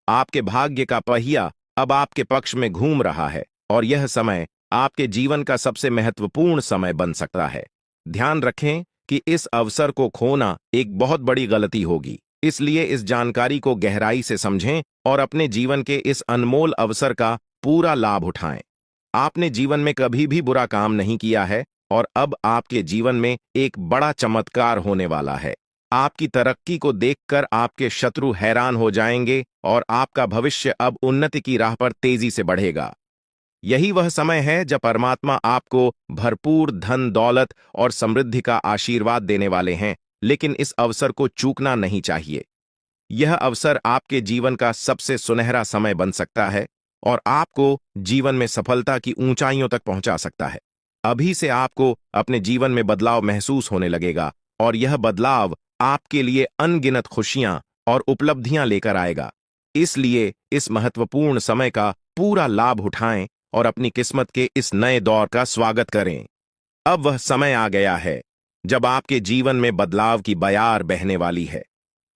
Speaker 1: आपके भाग्य का पहिया अब आपके पक्ष में घूम रहा है और यह समय आपके जीवन का सबसे महत्वपूर्ण समय बन सकता है। ध्यान रखें कि इस अवसर को खोना एक बहुत बड़ी गलती होगी, इसलिए इस जानकारी को गहराई से समझें और अपने जीवन के इस अनमोल अवसर का पूरा लाभ उठाएं। आपने जीवन में कभी भी बुरा काम नहीं किया है और अब आपके जीवन में एक बड़ा चमत्कार होने वाला है। आपकी तरक्की को देखकर आपके शत्रु हैरान हो जाएंगे और आपका भविष्य अब उन्नति की राह पर तेजी से बढ़ेगा। यही वह समय है जब परमात्मा आपको भरपूर धन, दौलत और समृद्धि का आशीर्वाद देने वाले हैं, लेकिन इस अवसर को चूकना नहीं चाहिए। यह अवसर आपके जीवन का सबसे सुनहरा समय बन सकता है और आपको जीवन में सफलता की ऊंचाइयों तक पहुंचा सकता है। अभी से आपको अपने जीवन में बदलाव महसूस होने लगेगा और यह बदलाव आपके लिए अनगिनत खुशियां और उपलब्धियां लेकर आएगा। इसलिए इस महत्वपूर्ण समय का पूरा लाभ उठाएं और अपनी किस्मत के इस नए दौर का स्वागत करें। अब वह समय आ गया है जब आपके जीवन में बदलाव की बयार बहने वाली है।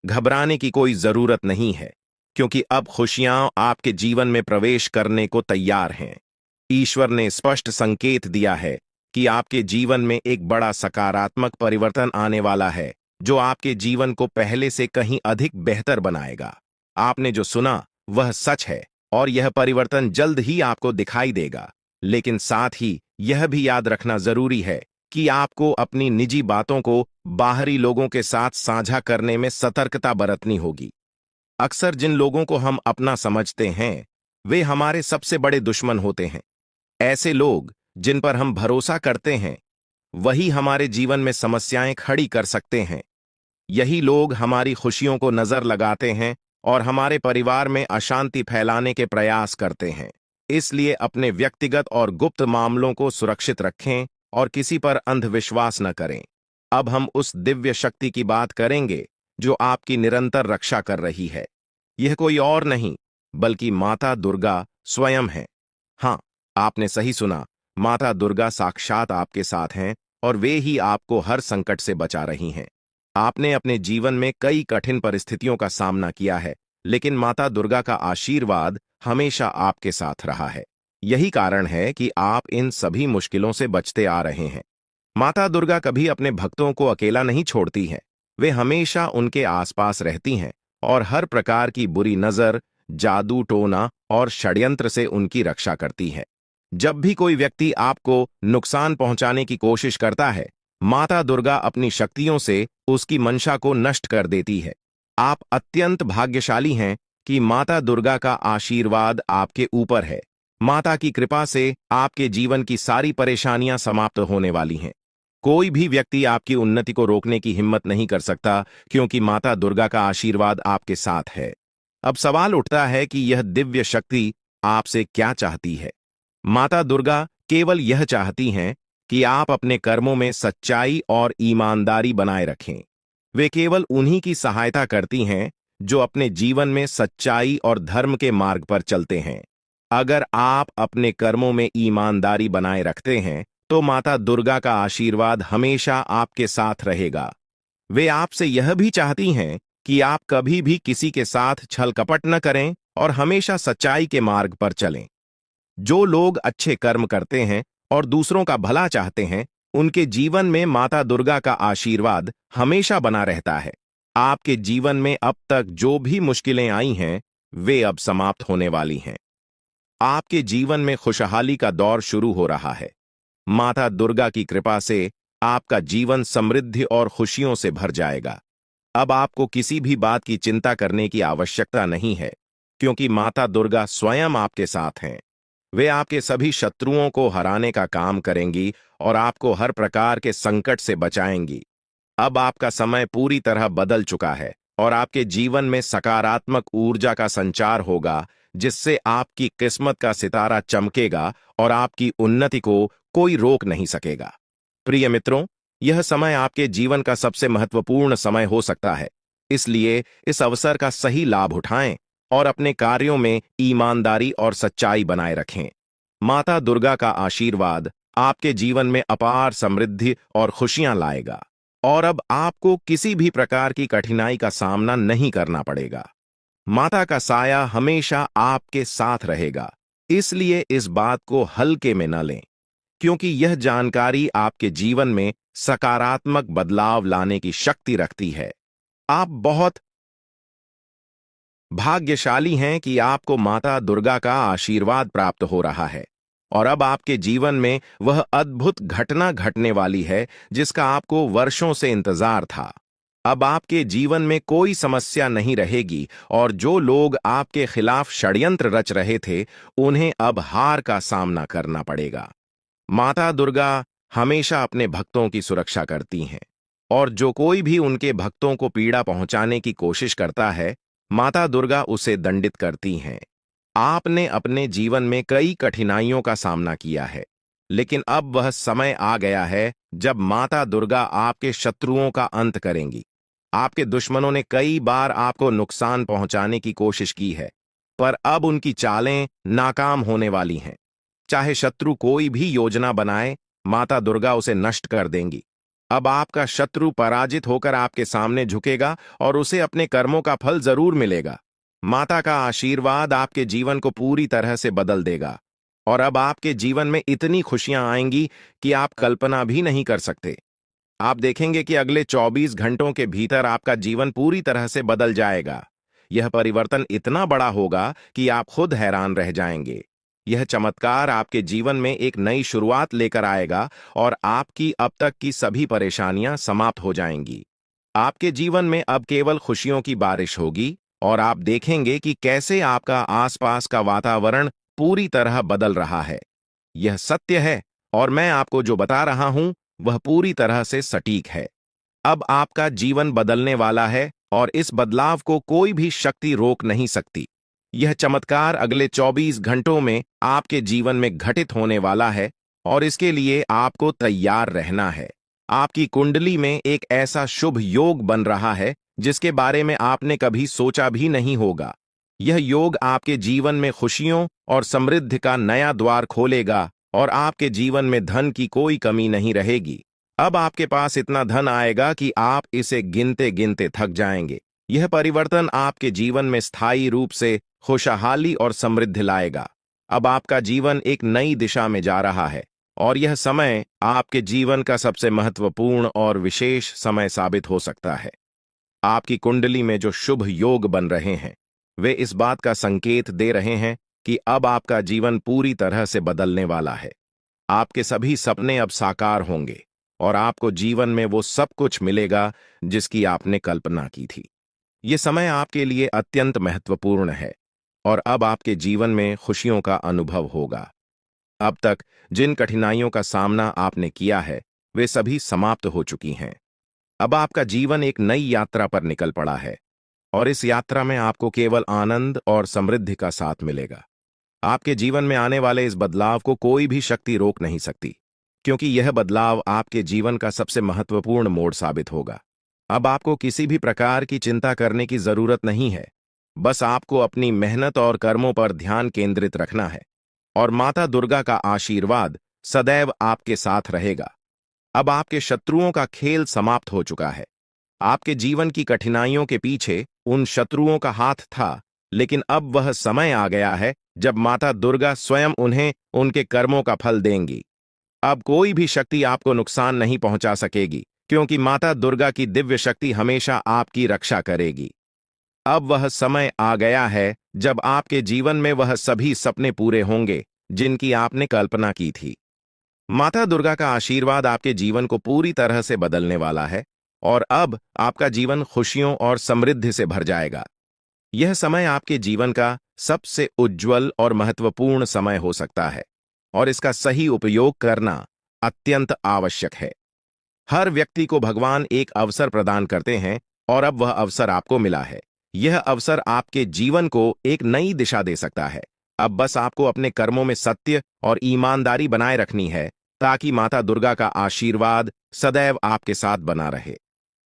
Speaker 1: घबराने की कोई जरूरत नहीं है, क्योंकि अब खुशियां आपके जीवन में प्रवेश करने को तैयार हैं। ईश्वर ने स्पष्ट संकेत दिया है कि आपके जीवन में एक बड़ा सकारात्मक परिवर्तन आने वाला है, जो आपके जीवन को पहले से कहीं अधिक बेहतर बनाएगा। आपने जो सुना वह सच है और यह परिवर्तन जल्द ही आपको दिखाई देगा, लेकिन साथ ही यह भी याद रखना जरूरी है कि आपको अपनी निजी बातों को बाहरी लोगों के साथ साझा करने में सतर्कता बरतनी होगी। अक्सर जिन लोगों को हम अपना समझते हैं वे हमारे सबसे बड़े दुश्मन होते हैं। ऐसे लोग जिन पर हम भरोसा करते हैं वही हमारे जीवन में समस्याएं खड़ी कर सकते हैं। यही लोग हमारी खुशियों को नजर लगाते हैं और हमारे परिवार में अशांति फैलाने के प्रयास करते हैं। इसलिए अपने व्यक्तिगत और गुप्त मामलों को सुरक्षित रखें और किसी पर अंधविश्वास न करें। अब हम उस दिव्य शक्ति की बात करेंगे जो आपकी निरंतर रक्षा कर रही है। यह कोई और नहीं बल्कि माता दुर्गा स्वयं है। हाँ, आपने सही सुना, माता दुर्गा साक्षात आपके साथ हैं और वे ही आपको हर संकट से बचा रही हैं। आपने अपने जीवन में कई कठिन परिस्थितियों का सामना किया है, लेकिन माता दुर्गा का आशीर्वाद हमेशा आपके साथ रहा है। यही कारण है कि आप इन सभी मुश्किलों से बचते आ रहे हैं। माता दुर्गा कभी अपने भक्तों को अकेला नहीं छोड़ती हैं। वे हमेशा उनके आसपास रहती हैं और हर प्रकार की बुरी नजर, जादू टोना और षड्यंत्र से उनकी रक्षा करती है। जब भी कोई व्यक्ति आपको नुकसान पहुंचाने की कोशिश करता है, माता दुर्गा अपनी शक्तियों से उसकी मंशा को नष्ट कर देती है। आप अत्यंत भाग्यशाली हैं कि माता दुर्गा का आशीर्वाद आपके ऊपर है। माता की कृपा से आपके जीवन की सारी परेशानियां समाप्त होने वाली हैं। कोई भी व्यक्ति आपकी उन्नति को रोकने की हिम्मत नहीं कर सकता, क्योंकि माता दुर्गा का आशीर्वाद आपके साथ है। अब सवाल उठता है कि यह दिव्य शक्ति आपसे क्या चाहती है। माता दुर्गा केवल यह चाहती हैं कि आप अपने कर्मों में सच्चाई और ईमानदारी बनाए रखें। वे केवल उन्हीं की सहायता करती हैं जो अपने जीवन में सच्चाई और धर्म के मार्ग पर चलते हैं। अगर आप अपने कर्मों में ईमानदारी बनाए रखते हैं, तो माता दुर्गा का आशीर्वाद हमेशा आपके साथ रहेगा। वे आपसे यह भी चाहती हैं कि आप कभी भी किसी के साथ छल कपट न करें और हमेशा सच्चाई के मार्ग पर चलें। जो लोग अच्छे कर्म करते हैं और दूसरों का भला चाहते हैं, उनके जीवन में माता दुर्गा का आशीर्वाद हमेशा बना रहता है। आपके जीवन में अब तक जो भी मुश्किलें आई हैं, वे अब समाप्त होने वाली हैं। आपके जीवन में खुशहाली का दौर शुरू हो रहा है। माता दुर्गा की कृपा से आपका जीवन समृद्धि और खुशियों से भर जाएगा। अब आपको किसी भी बात की चिंता करने की आवश्यकता नहीं है, क्योंकि माता दुर्गा स्वयं आपके साथ हैं। वे आपके सभी शत्रुओं को हराने का काम करेंगी और आपको हर प्रकार के संकट से बचाएंगी। अब आपका समय पूरी तरह बदल चुका है और आपके जीवन में सकारात्मक ऊर्जा का संचार होगा, जिससे आपकी किस्मत का सितारा चमकेगा और आपकी उन्नति को कोई रोक नहीं सकेगा। प्रिय मित्रों, यह समय आपके जीवन का सबसे महत्वपूर्ण समय हो सकता है। इसलिए इस अवसर का सही लाभ उठाएं और अपने कार्यों में ईमानदारी और सच्चाई बनाए रखें। माता दुर्गा का आशीर्वाद आपके जीवन में अपार समृद्धि और खुशियां लाएगा और अब आपको किसी भी प्रकार की कठिनाई का सामना नहीं करना पड़ेगा। माता का साया हमेशा आपके साथ रहेगा, इसलिए इस बात को हल्के में न लें, क्योंकि यह जानकारी आपके जीवन में सकारात्मक बदलाव लाने की शक्ति रखती है। आप बहुत भाग्यशाली हैं कि आपको माता दुर्गा का आशीर्वाद प्राप्त हो रहा है और अब आपके जीवन में वह अद्भुत घटना घटने वाली है जिसका आपको वर्षों से इंतजार था। अब आपके जीवन में कोई समस्या नहीं रहेगी और जो लोग आपके खिलाफ षड्यंत्र रच रहे थे, उन्हें अब हार का सामना करना पड़ेगा। माता दुर्गा हमेशा अपने भक्तों की सुरक्षा करती हैं और जो कोई भी उनके भक्तों को पीड़ा पहुंचाने की कोशिश करता है, माता दुर्गा उसे दंडित करती हैं। आपने अपने जीवन में कई कठिनाइयों का सामना किया है, लेकिन अब वह समय आ गया है जब माता दुर्गा आपके शत्रुओं का अंत करेंगी। आपके दुश्मनों ने कई बार आपको नुकसान पहुंचाने की कोशिश की है, पर अब उनकी चालें नाकाम होने वाली हैं। चाहे शत्रु कोई भी योजना बनाए, माता दुर्गा उसे नष्ट कर देंगी। अब आपका शत्रु पराजित होकर आपके सामने झुकेगा और उसे अपने कर्मों का फल जरूर मिलेगा। माता का आशीर्वाद आपके जीवन को पूरी तरह से बदल देगा और अब आपके जीवन में इतनी खुशियां आएंगी कि आप कल्पना भी नहीं कर सकते। आप देखेंगे कि अगले 24 घंटों के भीतर आपका जीवन पूरी तरह से बदल जाएगा। यह परिवर्तन इतना बड़ा होगा कि आप खुद हैरान रह जाएंगे। यह चमत्कार आपके जीवन में एक नई शुरुआत लेकर आएगा और आपकी अब तक की सभी परेशानियां समाप्त हो जाएंगी। आपके जीवन में अब केवल खुशियों की बारिश होगी और आप देखेंगे कि कैसे आपका आसपास का वातावरण पूरी तरह बदल रहा है। यह सत्य है और मैं आपको जो बता रहा हूं, वह पूरी तरह से सटीक है। अब आपका जीवन बदलने वाला है और इस बदलाव को कोई भी शक्ति रोक नहीं सकती। यह चमत्कार अगले 24 घंटों में आपके जीवन में घटित होने वाला है और इसके लिए आपको तैयार रहना है। आपकी कुंडली में एक ऐसा शुभ योग बन रहा है जिसके बारे में आपने कभी सोचा भी नहीं होगा। यह योग आपके जीवन में खुशियों और समृद्धि का नया द्वार खोलेगा और आपके जीवन में धन की कोई कमी नहीं रहेगी। अब आपके पास इतना धन आएगा कि आप इसे गिनते गिनते थक जाएंगे। यह परिवर्तन आपके जीवन में स्थायी रूप से खुशहाली और समृद्धि लाएगा। अब आपका जीवन एक नई दिशा में जा रहा है और यह समय आपके जीवन का सबसे महत्वपूर्ण और विशेष समय साबित हो सकता है। आपकी कुंडली में जो शुभ योग बन रहे हैं वे इस बात का संकेत दे रहे हैं कि अब आपका जीवन पूरी तरह से बदलने वाला है। आपके सभी सपने अब साकार होंगे और आपको जीवन में वो सब कुछ मिलेगा जिसकी आपने कल्पना की थी। ये समय आपके लिए अत्यंत महत्वपूर्ण है और अब आपके जीवन में खुशियों का अनुभव होगा। अब तक जिन कठिनाइयों का सामना आपने किया है वे सभी समाप्त हो चुकी हैं। अब आपका जीवन एक नई यात्रा पर निकल पड़ा है और इस यात्रा में आपको केवल आनंद और समृद्धि का साथ मिलेगा। आपके जीवन में आने वाले इस बदलाव को कोई भी शक्ति रोक नहीं सकती, क्योंकि यह बदलाव आपके जीवन का सबसे महत्वपूर्ण मोड़ साबित होगा। अब आपको किसी भी प्रकार की चिंता करने की जरूरत नहीं है। बस आपको अपनी मेहनत और कर्मों पर ध्यान केंद्रित रखना है और माता दुर्गा का आशीर्वाद सदैव आपके साथ रहेगा। अब आपके शत्रुओं का खेल समाप्त हो चुका है। आपके जीवन की कठिनाइयों के पीछे उन शत्रुओं का हाथ था, लेकिन अब वह समय आ गया है जब माता दुर्गा स्वयं उन्हें उनके कर्मों का फल देंगी। अब कोई भी शक्ति आपको नुकसान नहीं पहुंचा सकेगी, क्योंकि माता दुर्गा की दिव्य शक्ति हमेशा आपकी रक्षा करेगी। अब वह समय आ गया है जब आपके जीवन में वह सभी सपने पूरे होंगे जिनकी आपने कल्पना की थी। माता दुर्गा का आशीर्वाद आपके जीवन को पूरी तरह से बदलने वाला है और अब आपका जीवन खुशियों और समृद्धि से भर जाएगा। यह समय आपके जीवन का सबसे उज्जवल और महत्वपूर्ण समय हो सकता है और इसका सही उपयोग करना अत्यंत आवश्यक है। हर व्यक्ति को भगवान एक अवसर प्रदान करते हैं और अब वह अवसर आपको मिला है। यह अवसर आपके जीवन को एक नई दिशा दे सकता है। अब बस आपको अपने कर्मों में सत्य और ईमानदारी बनाए रखनी है ताकि माता दुर्गा का आशीर्वाद सदैव आपके साथ बना रहे।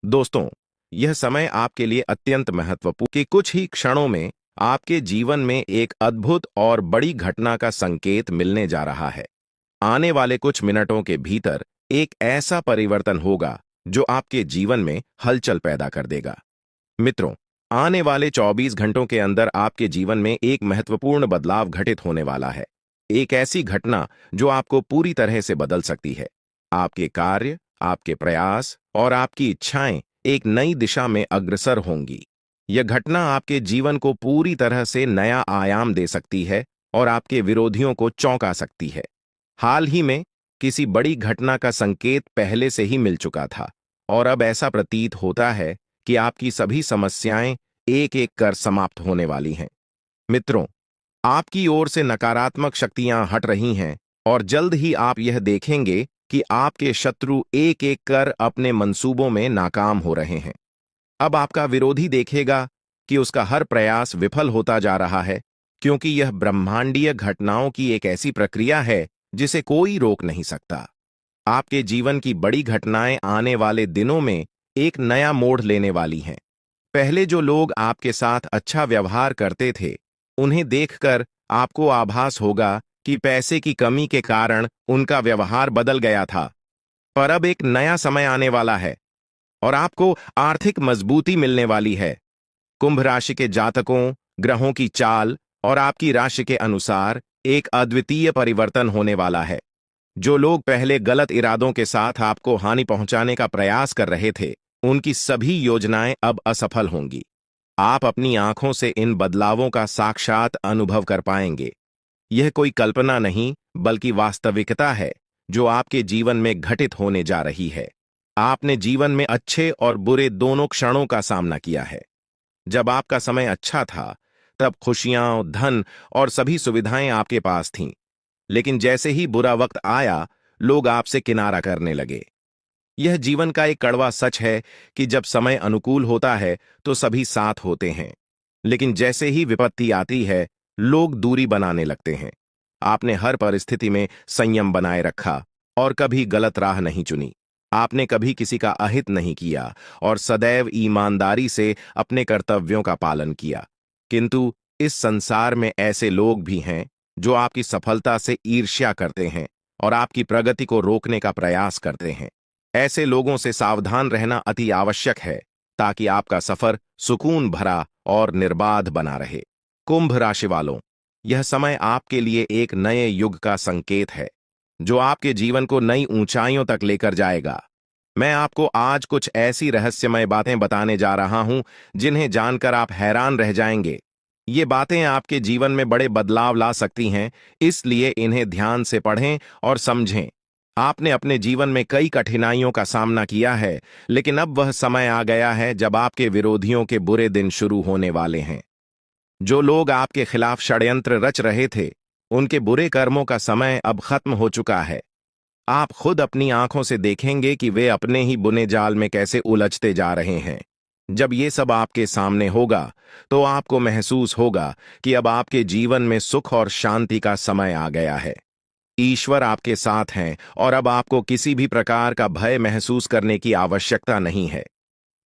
Speaker 1: दोस्तों, यह समय आपके लिए अत्यंत महत्वपूर्ण कि कुछ ही क्षणों में आपके जीवन में एक अद्भुत और बड़ी घटना का संकेत मिलने जा रहा है। आने वाले कुछ मिनटों के भीतर एक ऐसा परिवर्तन होगा जो आपके जीवन में हलचल पैदा कर देगा। मित्रों, आने वाले 24 घंटों के अंदर आपके जीवन में एक महत्वपूर्ण बदलाव घटित होने वाला है। एक ऐसी घटना जो आपको पूरी तरह से बदल सकती है। आपके कार्य, आपके प्रयास और आपकी इच्छाएं एक नई दिशा में अग्रसर होंगी। यह घटना आपके जीवन को पूरी तरह से नया आयाम दे सकती है और आपके विरोधियों को चौंका सकती है। हाल ही में किसी बड़ी घटना का संकेत पहले से ही मिल चुका था और अब ऐसा प्रतीत होता है कि आपकी सभी समस्याएं एक एक कर समाप्त होने वाली हैं। मित्रों, आपकी ओर से नकारात्मक शक्तियां हट रही हैं और जल्द ही आप यह देखेंगे कि आपके शत्रु एक एक कर अपने मंसूबों में नाकाम हो रहे हैं। अब आपका विरोधी देखेगा कि उसका हर प्रयास विफल होता जा रहा है, क्योंकि यह ब्रह्मांडीय घटनाओं की एक ऐसी प्रक्रिया है जिसे कोई रोक नहीं सकता। आपके जीवन की बड़ी घटनाएं आने वाले दिनों में एक नया मोड़ लेने वाली हैं। पहले जो लोग आपके साथ अच्छा व्यवहार करते थे, उन्हें देखकर आपको आभास होगा कि पैसे की कमी के कारण उनका व्यवहार बदल गया था। पर अब एक नया समय आने वाला है और आपको आर्थिक मजबूती मिलने वाली है। कुंभ राशि के जातकों, ग्रहों की चाल और आपकी राशि के अनुसार एक अद्वितीय परिवर्तन होने वाला है। जो लोग पहले गलत इरादों के साथ आपको हानि पहुंचाने का प्रयास कर रहे थे, उनकी सभी योजनाएं अब असफल होंगी। आप अपनी आंखों से इन बदलावों का साक्षात अनुभव कर पाएंगे। यह कोई कल्पना नहीं, बल्कि वास्तविकता है जो आपके जीवन में घटित होने जा रही है। आपने जीवन में अच्छे और बुरे दोनों क्षणों का सामना किया है। जब आपका समय अच्छा था, तब खुशियां, धन और सभी सुविधाएं आपके पास थीं। लेकिन जैसे ही बुरा वक्त आया, लोग आपसे किनारा करने लगे। यह जीवन का एक कड़वा सच है कि जब समय अनुकूल होता है तो सभी साथ होते हैं, लेकिन जैसे ही विपत्ति आती है, लोग दूरी बनाने लगते हैं। आपने हर परिस्थिति में संयम बनाए रखा और कभी गलत राह नहीं चुनी। आपने कभी किसी का अहित नहीं किया और सदैव ईमानदारी से अपने कर्तव्यों का पालन किया। किंतु इस संसार में ऐसे लोग भी हैं जो आपकी सफलता से ईर्ष्या करते हैं और आपकी प्रगति को रोकने का प्रयास करते हैं। ऐसे लोगों से सावधान रहना अति आवश्यक है ताकि आपका सफर सुकून भरा और निर्बाध बना रहे। कुंभ राशि वालों, यह समय आपके लिए एक नए युग का संकेत है जो आपके जीवन को नई ऊंचाइयों तक लेकर जाएगा। मैं आपको आज कुछ ऐसी रहस्यमय बातें बताने जा रहा हूं जिन्हें जानकर आप हैरान रह जाएंगे। ये बातें आपके जीवन में बड़े बदलाव ला सकती हैं, इसलिए इन्हें ध्यान से पढ़ें और समझें। आपने अपने जीवन में कई कठिनाइयों का सामना किया है, लेकिन अब वह समय आ गया है जब आपके विरोधियों के बुरे दिन शुरू होने वाले हैं। जो लोग आपके खिलाफ षड्यंत्र रच रहे थे, उनके बुरे कर्मों का समय अब खत्म हो चुका है। आप खुद अपनी आंखों से देखेंगे कि वे अपने ही बुने जाल में कैसे उलझते जा रहे हैं। जब ये सब आपके सामने होगा, तो आपको महसूस होगा कि अब आपके जीवन में सुख और शांति का समय आ गया है। ईश्वर आपके साथ हैं और अब आपको किसी भी प्रकार का भय महसूस करने की आवश्यकता नहीं है।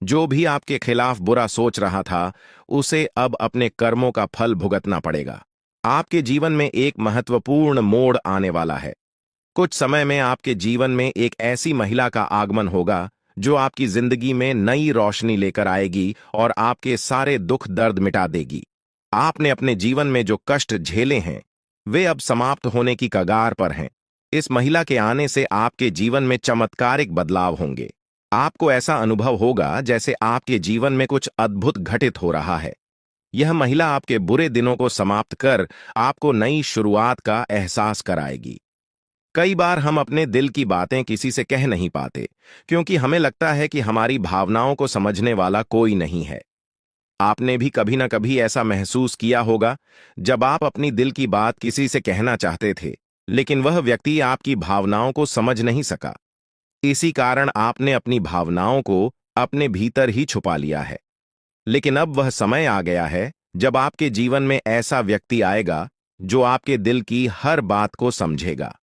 Speaker 1: जो भी आपके खिलाफ बुरा सोच रहा था, उसे अब अपने कर्मों का फल भुगतना पड़ेगा। आपके जीवन में एक महत्वपूर्ण मोड़ आने वाला है। कुछ समय में आपके जीवन में एक ऐसी महिला का आगमन होगा जो आपकी जिंदगी में नई रोशनी लेकर आएगी और आपके सारे दुख दर्द मिटा देगी। आपने अपने जीवन में जो कष्ट झेले हैं, वे अब समाप्त होने की कगार पर हैं। इस महिला के आने से आपके जीवन में चमत्कारिक बदलाव होंगे। आपको ऐसा अनुभव होगा जैसे आपके जीवन में कुछ अद्भुत घटित हो रहा है। यह महिला आपके बुरे दिनों को समाप्त कर आपको नई शुरुआत का एहसास कराएगी। कई बार हम अपने दिल की बातें किसी से कह नहीं पाते क्योंकि हमें लगता है कि हमारी भावनाओं को समझने वाला कोई नहीं है। आपने भी कभी ना कभी ऐसा महसूस किया होगा जब आप अपनी दिल की बात किसी से कहना चाहते थे, लेकिन वह व्यक्ति आपकी भावनाओं को समझ नहीं सका। इसी कारण आपने अपनी भावनाओं को अपने भीतर ही छुपा लिया है। लेकिन अब वह समय आ गया है जब आपके जीवन में ऐसा व्यक्ति आएगा जो आपके दिल की हर बात को समझेगा।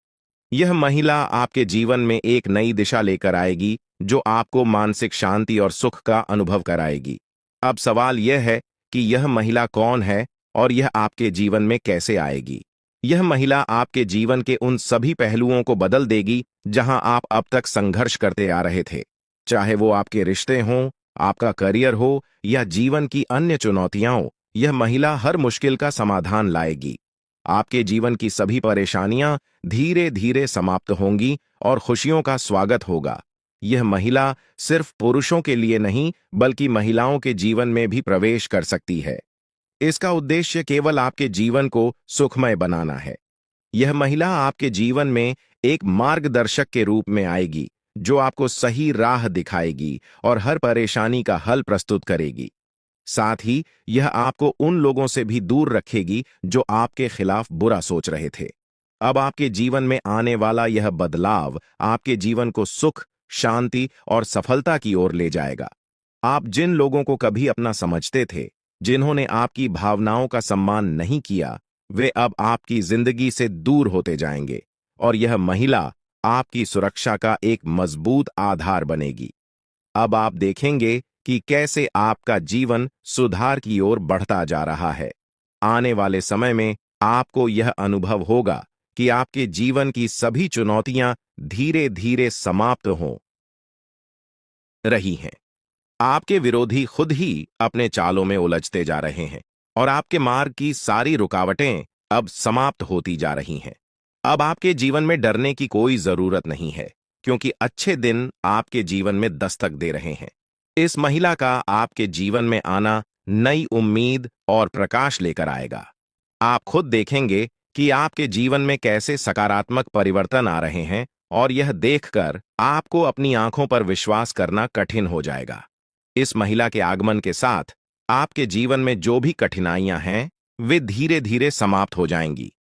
Speaker 1: यह महिला आपके जीवन में एक नई दिशा लेकर आएगी जो आपको मानसिक शांति और सुख का अनुभव कराएगी। अब सवाल यह है कि यह महिला कौन है और यह आपके जीवन में कैसे आएगी। यह महिला आपके जीवन के उन सभी पहलुओं को बदल देगी जहां आप अब तक संघर्ष करते आ रहे थे। चाहे वो आपके रिश्ते हों, आपका करियर हो या जीवन की अन्य चुनौतियां हो, यह महिला हर मुश्किल का समाधान लाएगी। आपके जीवन की सभी परेशानियां धीरे धीरे समाप्त होंगी और खुशियों का स्वागत होगा। यह महिला सिर्फ पुरुषों के लिए नहीं बल्कि महिलाओं के जीवन में भी प्रवेश कर सकती है। इसका उद्देश्य केवल आपके जीवन को सुखमय बनाना है। यह महिला आपके जीवन में एक मार्गदर्शक के रूप में आएगी जो आपको सही राह दिखाएगी और हर परेशानी का हल प्रस्तुत करेगी। साथ ही यह आपको उन लोगों से भी दूर रखेगी जो आपके खिलाफ बुरा सोच रहे थे। अब आपके जीवन में आने वाला यह बदलाव आपके जीवन को सुख, शांति और सफलता की ओर ले जाएगा। आप जिन लोगों को कभी अपना समझते थे, जिन्होंने आपकी भावनाओं का सम्मान नहीं किया, वे अब आपकी जिंदगी से दूर होते जाएंगे और यह महिला आपकी सुरक्षा का एक मजबूत आधार बनेगी। अब आप देखेंगे कि कैसे आपका जीवन सुधार की ओर बढ़ता जा रहा है। आने वाले समय में आपको यह अनुभव होगा कि आपके जीवन की सभी चुनौतियां धीरे धीरे समाप्त हो रही हैं। आपके विरोधी खुद ही अपने चालों में उलझते जा रहे हैं और आपके मार्ग की सारी रुकावटें अब समाप्त होती जा रही हैं। अब आपके जीवन में डरने की कोई जरूरत नहीं है क्योंकि अच्छे दिन आपके जीवन में दस्तक दे रहे हैं। इस महिला का आपके जीवन में आना नई उम्मीद और प्रकाश लेकर आएगा। आप खुद देखेंगे कि आपके जीवन में कैसे सकारात्मक परिवर्तन आ रहे हैं और यह देखकर आपको अपनी आंखों पर विश्वास करना कठिन हो जाएगा। इस महिला के आगमन के साथ आपके जीवन में जो भी कठिनाइयां हैं, वे धीरे धीरे समाप्त हो जाएंगी।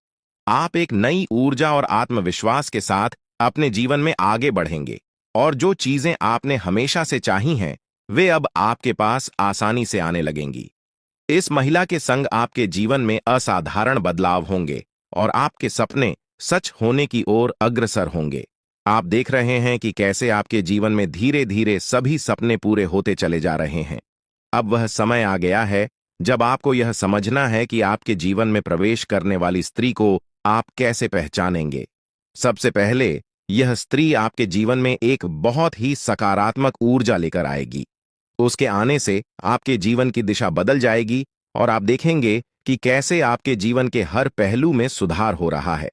Speaker 1: आप एक नई ऊर्जा और आत्मविश्वास के साथ अपने जीवन में आगे बढ़ेंगे और जो चीजें आपने हमेशा से चाही हैं, वे अब आपके पास आसानी से आने लगेंगी। इस महिला के संग आपके जीवन में असाधारण बदलाव होंगे और आपके सपने सच होने की ओर अग्रसर होंगे। आप देख रहे हैं कि कैसे आपके जीवन में धीरे धीरे सभी सपने पूरे होते चले जा रहे हैं। अब वह समय आ गया है जब आपको यह समझना है कि आपके जीवन में प्रवेश करने वाली स्त्री को आप कैसे पहचानेंगे। सबसे पहले, यह स्त्री आपके जीवन में एक बहुत ही सकारात्मक ऊर्जा लेकर आएगी। उसके आने से आपके जीवन की दिशा बदल जाएगी और आप देखेंगे कि कैसे आपके जीवन के हर पहलू में सुधार हो रहा है।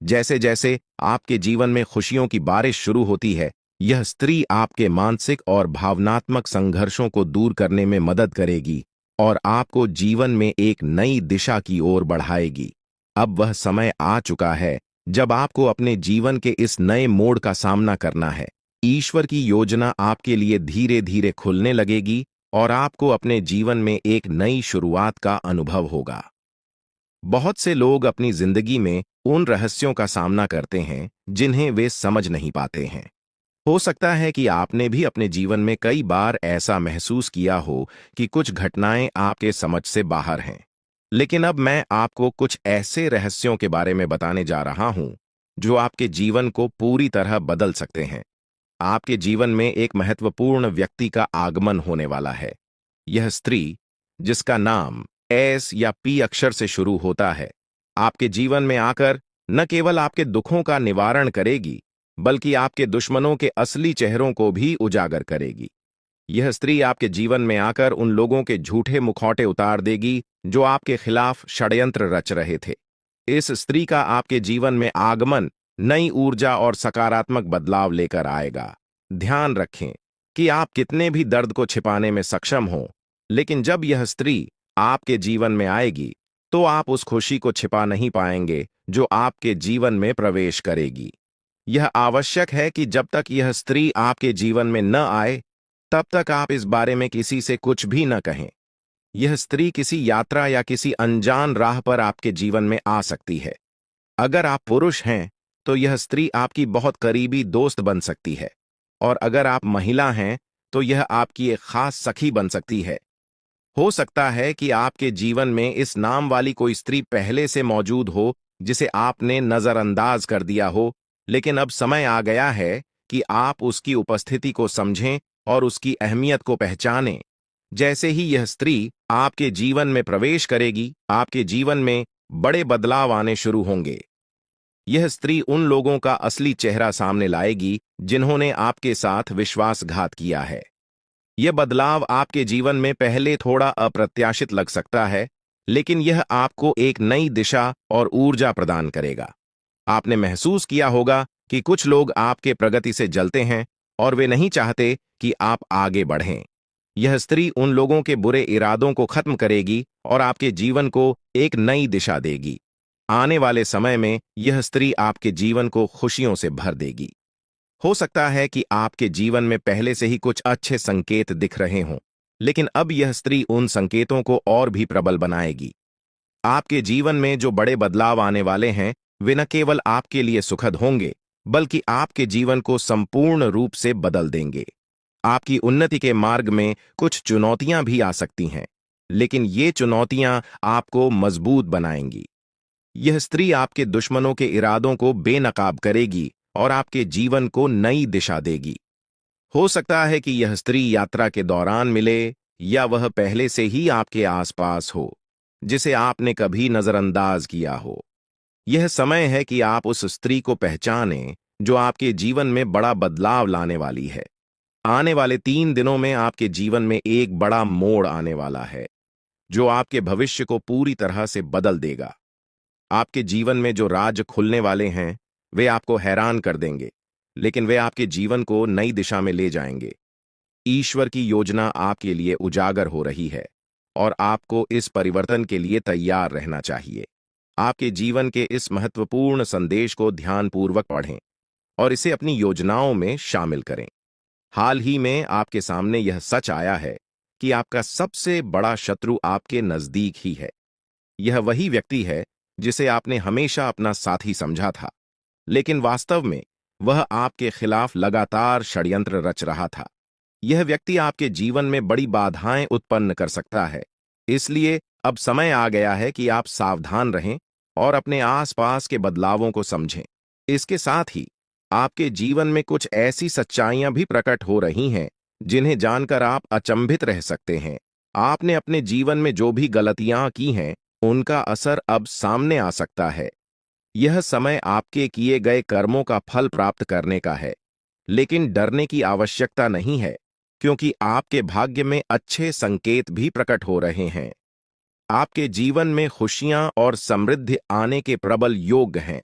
Speaker 1: जैसे जैसे आपके जीवन में खुशियों की बारिश शुरू होती है, यह स्त्री आपके मानसिक और भावनात्मक संघर्षों को दूर करने में मदद करेगी और आपको जीवन में एक नई दिशा की ओर बढ़ाएगी। अब वह समय आ चुका है जब आपको अपने जीवन के इस नए मोड़ का सामना करना है। ईश्वर की योजना आपके लिए धीरे धीरे खुलने लगेगी और आपको अपने जीवन में एक नई शुरुआत का अनुभव होगा। बहुत से लोग अपनी जिंदगी में उन रहस्यों का सामना करते हैं जिन्हें वे समझ नहीं पाते हैं। हो सकता है कि आपने भी अपने जीवन में कई बार ऐसा महसूस किया हो कि कुछ घटनाएं आपके समझ से बाहर हैं। लेकिन अब मैं आपको कुछ ऐसे रहस्यों के बारे में बताने जा रहा हूं जो आपके जीवन को पूरी तरह बदल सकते हैं। आपके जीवन में एक महत्वपूर्ण व्यक्ति का आगमन होने वाला है। यह स्त्री, जिसका नाम एस या पी अक्षर से शुरू होता है, आपके जीवन में आकर न केवल आपके दुखों का निवारण करेगी, बल्कि आपके दुश्मनों के असली चेहरों को भी उजागर करेगी। यह स्त्री आपके जीवन में आकर उन लोगों के झूठे मुखौटे उतार देगी जो आपके खिलाफ षड्यंत्र रच रहे थे। इस स्त्री का आपके जीवन में आगमन नई ऊर्जा और सकारात्मक बदलाव लेकर आएगा। ध्यान रखें कि आप कितने भी दर्द को छिपाने में सक्षम हों, लेकिन जब यह स्त्री आपके जीवन में आएगी तो आप उस खुशी को छिपा नहीं पाएंगे जो आपके जीवन में प्रवेश करेगी। यह आवश्यक है कि जब तक यह स्त्री आपके जीवन में न आए, तब तक आप इस बारे में किसी से कुछ भी न कहें। यह स्त्री किसी यात्रा या किसी अनजान राह पर आपके जीवन में आ सकती है। अगर आप पुरुष हैं तो यह स्त्री आपकी बहुत करीबी दोस्त बन सकती है, और अगर आप महिला हैं तो यह आपकी एक खास सखी बन सकती है। हो सकता है कि आपके जीवन में इस नाम वाली कोई स्त्री पहले से मौजूद हो जिसे आपने नजरअंदाज कर दिया हो, लेकिन अब समय आ गया है कि आप उसकी उपस्थिति को समझें और उसकी अहमियत को पहचानें। जैसे ही यह स्त्री आपके जीवन में प्रवेश करेगी, आपके जीवन में बड़े बदलाव आने शुरू होंगे। यह स्त्री उन लोगों का असली चेहरा सामने लाएगी जिन्होंने आपके साथ विश्वासघात किया है। यह बदलाव आपके जीवन में पहले थोड़ा अप्रत्याशित लग सकता है, लेकिन यह आपको एक नई दिशा और ऊर्जा प्रदान करेगा। आपने महसूस किया होगा कि कुछ लोग आपके प्रगति से जलते हैं और वे नहीं चाहते कि आप आगे बढ़ें। यह स्त्री उन लोगों के बुरे इरादों को खत्म करेगी और आपके जीवन को एक नई दिशा देगी। आने वाले समय में यह स्त्री आपके जीवन को खुशियों से भर देगी। हो सकता है कि आपके जीवन में पहले से ही कुछ अच्छे संकेत दिख रहे हों, लेकिन अब यह स्त्री उन संकेतों को और भी प्रबल बनाएगी। आपके जीवन में जो बड़े बदलाव आने वाले हैं, वे न केवल आपके लिए सुखद होंगे, बल्कि आपके जीवन को संपूर्ण रूप से बदल देंगे। आपकी उन्नति के मार्ग में कुछ चुनौतियां भी आ सकती हैं, लेकिन ये चुनौतियां आपको मजबूत बनाएंगी। यह स्त्री आपके दुश्मनों के इरादों को बेनकाब करेगी और आपके जीवन को नई दिशा देगी। हो सकता है कि यह स्त्री यात्रा के दौरान मिले या वह पहले से ही आपके आसपास हो, जिसे आपने कभी नजरअंदाज किया हो। यह समय है कि आप उस स्त्री को पहचानें जो आपके जीवन में बड़ा बदलाव लाने वाली है। आने वाले 3 दिनों में आपके जीवन में एक बड़ा मोड़ आने वाला है जो आपके भविष्य को पूरी तरह से बदल देगा। आपके जीवन में जो राज खुलने वाले हैं, वे आपको हैरान कर देंगे, लेकिन वे आपके जीवन को नई दिशा में ले जाएंगे। ईश्वर की योजना आपके लिए उजागर हो रही है और आपको इस परिवर्तन के लिए तैयार रहना चाहिए। आपके जीवन के इस महत्वपूर्ण संदेश को ध्यानपूर्वक पढ़ें और इसे अपनी योजनाओं में शामिल करें। हाल ही में आपके सामने यह सच आया है कि आपका सबसे बड़ा शत्रु आपके नजदीक ही है। यह वही व्यक्ति है जिसे आपने हमेशा अपना साथी समझा था, लेकिन वास्तव में वह आपके खिलाफ लगातार षड्यंत्र रच रहा था। यह व्यक्ति आपके जीवन में बड़ी बाधाएं उत्पन्न कर सकता है, इसलिए अब समय आ गया है कि आप सावधान रहें और अपने आसपास के बदलावों को समझें। इसके साथ ही आपके जीवन में कुछ ऐसी सच्चाइयां भी प्रकट हो रही हैं जिन्हें जानकर आप अचंभित रह सकते हैं। आपने अपने जीवन में जो भी गलतियां की हैं, उनका असर अब सामने आ सकता है। यह समय आपके किए गए कर्मों का फल प्राप्त करने का है, लेकिन डरने की आवश्यकता नहीं है, क्योंकि आपके भाग्य में अच्छे संकेत भी प्रकट हो रहे हैं। आपके जीवन में खुशियां और समृद्धि आने के प्रबल योग हैं।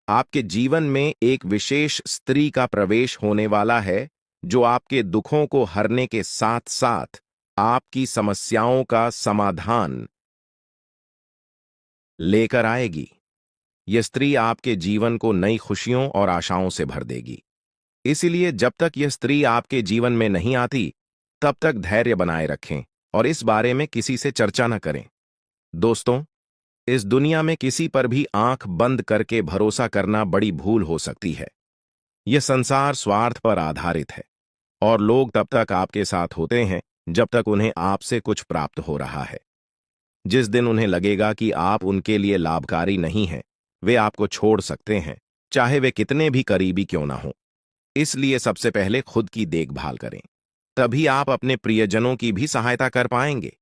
Speaker 1: आपके जीवन में एक विशेष स्त्री का प्रवेश होने वाला है, जो आपके दुखों को हरने के साथ साथ आपकी समस्याओं का समाधान लेकर आएगी। यह स्त्री आपके जीवन को नई खुशियों और आशाओं से भर देगी। इसलिए जब तक यह स्त्री आपके जीवन में नहीं आती, तब तक धैर्य बनाए रखें और इस बारे में किसी से चर्चा न करें। दोस्तों, इस दुनिया में किसी पर भी आंख बंद करके भरोसा करना बड़ी भूल हो सकती है। यह संसार स्वार्थ पर आधारित है और लोग तब तक आपके साथ होते हैं जब तक उन्हें आपसे कुछ प्राप्त हो रहा है। जिस दिन उन्हें लगेगा कि आप उनके लिए लाभकारी नहीं हैं, वे आपको छोड़ सकते हैं, चाहे वे कितने भी करीबी क्यों ना हों। इसलिए सबसे पहले खुद की देखभाल करें, तभी आप अपने प्रियजनों की भी सहायता कर पाएंगे।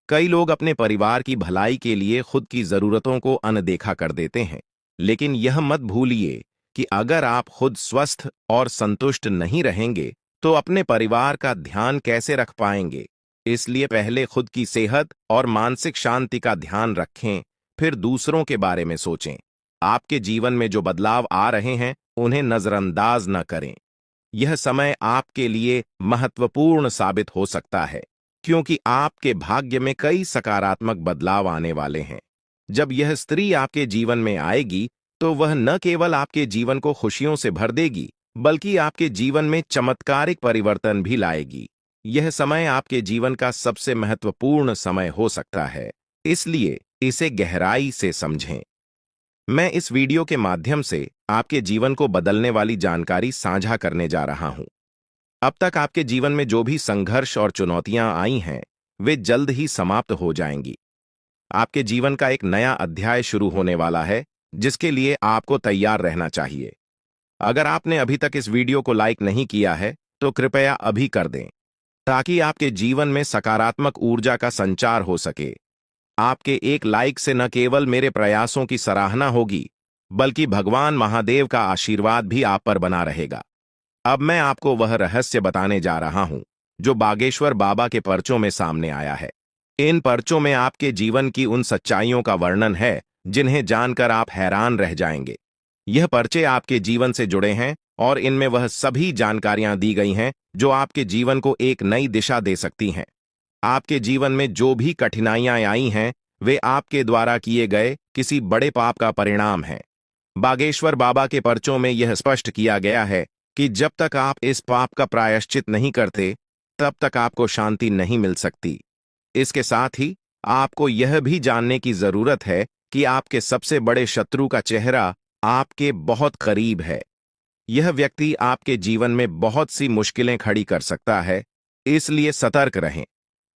Speaker 1: कई लोग अपने परिवार की भलाई के लिए खुद की जरूरतों को अनदेखा कर देते हैं, लेकिन यह मत भूलिए कि अगर आप खुद स्वस्थ और संतुष्ट नहीं रहेंगे, तो अपने परिवार का ध्यान कैसे रख पाएंगे। इसलिए पहले खुद की सेहत और मानसिक शांति का ध्यान रखें, फिर दूसरों के बारे में सोचें। आपके जीवन में जो बदलाव आ रहे हैं, उन्हें नजरअंदाज न करें। यह समय आपके लिए महत्वपूर्ण साबित हो सकता है, क्योंकि आपके भाग्य में कई सकारात्मक बदलाव आने वाले हैं। जब यह स्त्री आपके जीवन में आएगी, तो वह न केवल आपके जीवन को खुशियों से भर देगी, बल्कि आपके जीवन में चमत्कारिक परिवर्तन भी लाएगी। यह समय आपके जीवन का सबसे महत्वपूर्ण समय हो सकता है, इसलिए इसे गहराई से समझें। मैं इस वीडियो के माध्यम से आपके जीवन को बदलने वाली जानकारी साझा करने जा रहा हूं। अब तक आपके जीवन में जो भी संघर्ष और चुनौतियां आई हैं, वे जल्द ही समाप्त हो जाएंगी। आपके जीवन का एक नया अध्याय शुरू होने वाला है, जिसके लिए आपको तैयार रहना चाहिए। अगर आपने अभी तक इस वीडियो को लाइक नहीं किया है, तो कृपया अभी कर दें, ताकि आपके जीवन में सकारात्मक ऊर्जा का संचार हो सके। आपके एक लाइक से न केवल मेरे प्रयासों की सराहना होगी, बल्कि भगवान महादेव का आशीर्वाद भी आप पर बना रहेगा। अब मैं आपको वह रहस्य बताने जा रहा हूं, जो बागेश्वर बाबा के पर्चों में सामने आया है। इन पर्चों में आपके जीवन की उन सच्चाइयों का वर्णन है, जिन्हें जानकर आप हैरान रह जाएंगे। यह पर्चे आपके जीवन से जुड़े हैं और इनमें वह सभी जानकारियां दी गई हैं, जो आपके जीवन को एक नई दिशा दे सकती हैं। आपके जीवन में जो भी कठिनाइयां आई हैं, वे आपके द्वारा किए गए किसी बड़े पाप का परिणाम है। बागेश्वर बाबा के पर्चों में यह स्पष्ट किया गया है कि जब तक आप इस पाप का प्रायश्चित नहीं करते, तब तक आपको शांति नहीं मिल सकती। इसके साथ ही आपको यह भी जानने की जरूरत है कि आपके सबसे बड़े शत्रु का चेहरा आपके बहुत करीब है। यह व्यक्ति आपके जीवन में बहुत सी मुश्किलें खड़ी कर सकता है, इसलिए सतर्क रहें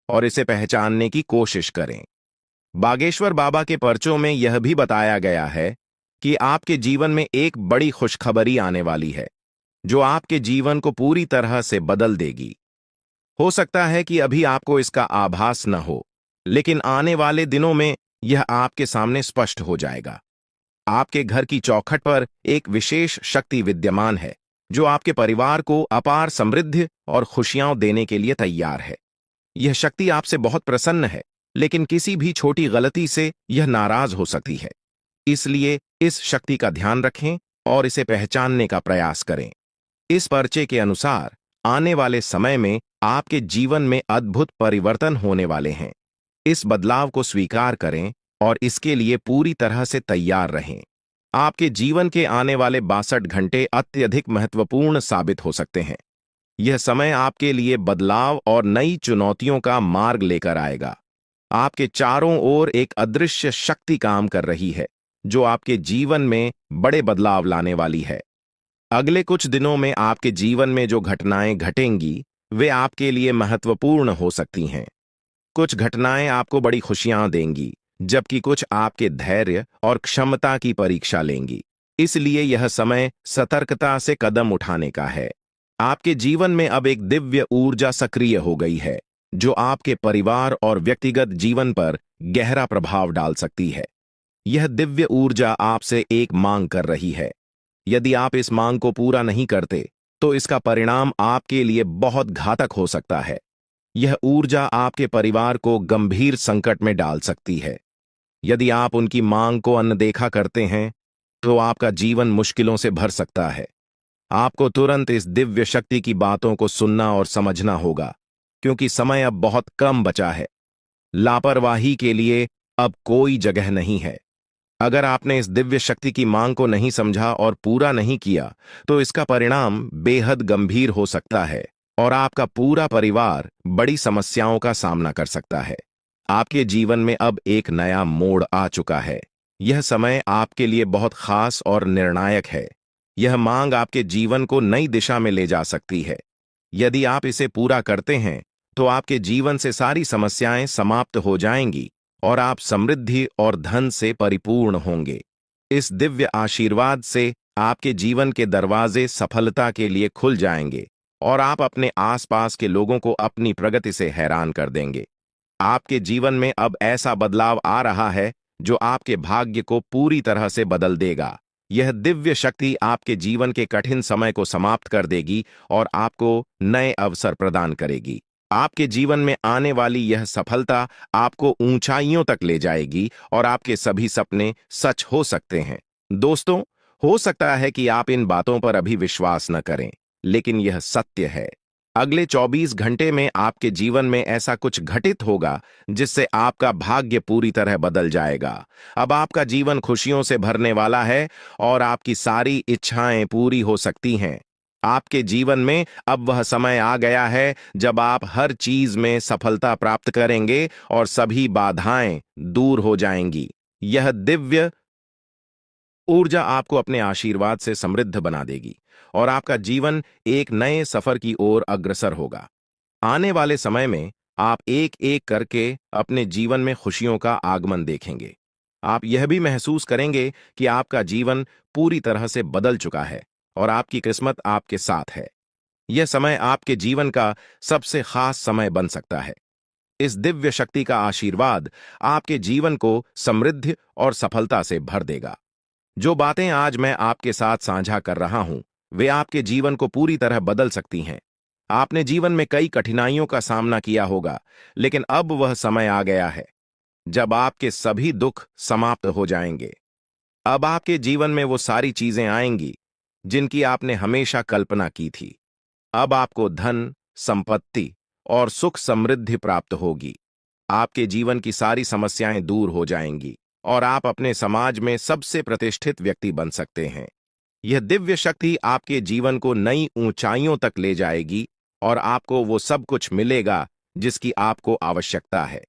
Speaker 1: और इसे पहचानने की कोशिश करें। बागेश्वर बाबा के पर्चों में यह भी बताया गया है कि आपके जीवन में एक बड़ी खुशखबरी आने वाली है, जो आपके जीवन को पूरी तरह से बदल देगी। हो सकता है कि अभी आपको इसका आभास न हो, लेकिन आने वाले दिनों में यह आपके सामने स्पष्ट हो जाएगा। आपके घर की चौखट पर एक विशेष शक्ति विद्यमान है, जो आपके परिवार को अपार समृद्धि और खुशियां देने के लिए तैयार है। यह शक्ति आपसे बहुत प्रसन्न है, लेकिन किसी भी छोटी गलती से यह नाराज हो सकती है। इसलिए इस शक्ति का ध्यान रखें और इसे पहचानने का प्रयास करें। इस पर्चे के अनुसार आने वाले समय में आपके जीवन में अद्भुत परिवर्तन होने वाले हैं। इस बदलाव को स्वीकार करें और इसके लिए पूरी तरह से तैयार रहें। आपके जीवन के आने वाले 62 घंटे अत्यधिक महत्वपूर्ण साबित हो सकते हैं। यह समय आपके लिए बदलाव और नई चुनौतियों का मार्ग लेकर आएगा। आपके चारों ओर एक अदृश्य शक्ति काम कर रही है, जो आपके जीवन में बड़े बदलाव लाने वाली है। अगले कुछ दिनों में आपके जीवन में जो घटनाएं घटेंगी, वे आपके लिए महत्वपूर्ण हो सकती हैं। कुछ घटनाएं आपको बड़ी खुशियां देंगी, जबकि कुछ आपके धैर्य और क्षमता की परीक्षा लेंगी। इसलिए यह समय सतर्कता से कदम उठाने का है। आपके जीवन में अब एक दिव्य ऊर्जा सक्रिय हो गई है, जो आपके परिवार और व्यक्तिगत जीवन पर गहरा प्रभाव डाल सकती है। यह दिव्य ऊर्जा आपसे एक मांग कर रही है। यदि आप इस मांग को पूरा नहीं करते, तो इसका परिणाम आपके लिए बहुत घातक हो सकता है। यह ऊर्जा आपके परिवार को गंभीर संकट में डाल सकती है। यदि आप उनकी मांग को अनदेखा करते हैं, तो आपका जीवन मुश्किलों से भर सकता है। आपको तुरंत इस दिव्य शक्ति की बातों को सुनना और समझना होगा, क्योंकि समय अब बहुत कम बचा है। लापरवाही के लिए अब कोई जगह नहीं है। अगर आपने इस दिव्य शक्ति की मांग को नहीं समझा और पूरा नहीं किया, तो इसका परिणाम बेहद गंभीर हो सकता है और आपका पूरा परिवार बड़ी समस्याओं का सामना कर सकता है। आपके जीवन में अब एक नया मोड़ आ चुका है। यह समय आपके लिए बहुत खास और निर्णायक है। यह मांग आपके जीवन को नई दिशा में ले जा सकती है। यदि आप इसे पूरा करते हैं, तो आपके जीवन से सारी समस्याएं समाप्त हो जाएंगी और आप समृद्धि और धन से परिपूर्ण होंगे। इस दिव्य आशीर्वाद से आपके जीवन के दरवाजे सफलता के लिए खुल जाएंगे और आप अपने आसपास के लोगों को अपनी प्रगति से हैरान कर देंगे। आपके जीवन में अब ऐसा बदलाव आ रहा है जो आपके भाग्य को पूरी तरह से बदल देगा। यह दिव्य शक्ति आपके जीवन के कठिन समय को समाप्त कर देगी और आपको नए अवसर प्रदान करेगी। आपके जीवन में आने वाली यह सफलता आपको ऊंचाइयों तक ले जाएगी और आपके सभी सपने सच हो सकते हैं। दोस्तों, हो सकता है कि आप इन बातों पर अभी विश्वास न करें, लेकिन यह सत्य है। अगले 24 घंटे में आपके जीवन में ऐसा कुछ घटित होगा जिससे आपका भाग्य पूरी तरह बदल जाएगा। अब आपका जीवन खुशियों से भरने वाला है और आपकी सारी इच्छाएं पूरी हो सकती हैं। आपके जीवन में अब वह समय आ गया है जब आप हर चीज में सफलता प्राप्त करेंगे और सभी बाधाएं दूर हो जाएंगी। यह दिव्य ऊर्जा आपको अपने आशीर्वाद से समृद्ध बना देगी और आपका जीवन एक नए सफर की ओर अग्रसर होगा। आने वाले समय में आप एक एक करके अपने जीवन में खुशियों का आगमन देखेंगे। आप यह भी महसूस करेंगे कि आपका जीवन पूरी तरह से बदल चुका है और आपकी किस्मत आपके साथ है। यह समय आपके जीवन का सबसे खास समय बन सकता है। इस दिव्य शक्ति का आशीर्वाद आपके जीवन को समृद्धि और सफलता से भर देगा। जो बातें आज मैं आपके साथ साझा कर रहा हूं, वे आपके जीवन को पूरी तरह बदल सकती हैं। आपने जीवन में कई कठिनाइयों का सामना किया होगा, लेकिन अब वह समय आ गया है जब आपके सभी दुख समाप्त हो जाएंगे। अब आपके जीवन में वो सारी चीजें आएंगी जिनकी आपने हमेशा कल्पना की थी। अब आपको धन, संपत्ति और सुख समृद्धि प्राप्त होगी। आपके जीवन की सारी समस्याएं दूर हो जाएंगी और आप अपने समाज में सबसे प्रतिष्ठित व्यक्ति बन सकते हैं। यह दिव्य शक्ति आपके जीवन को नई ऊंचाइयों तक ले जाएगी और आपको वो सब कुछ मिलेगा जिसकी आपको आवश्यकता है।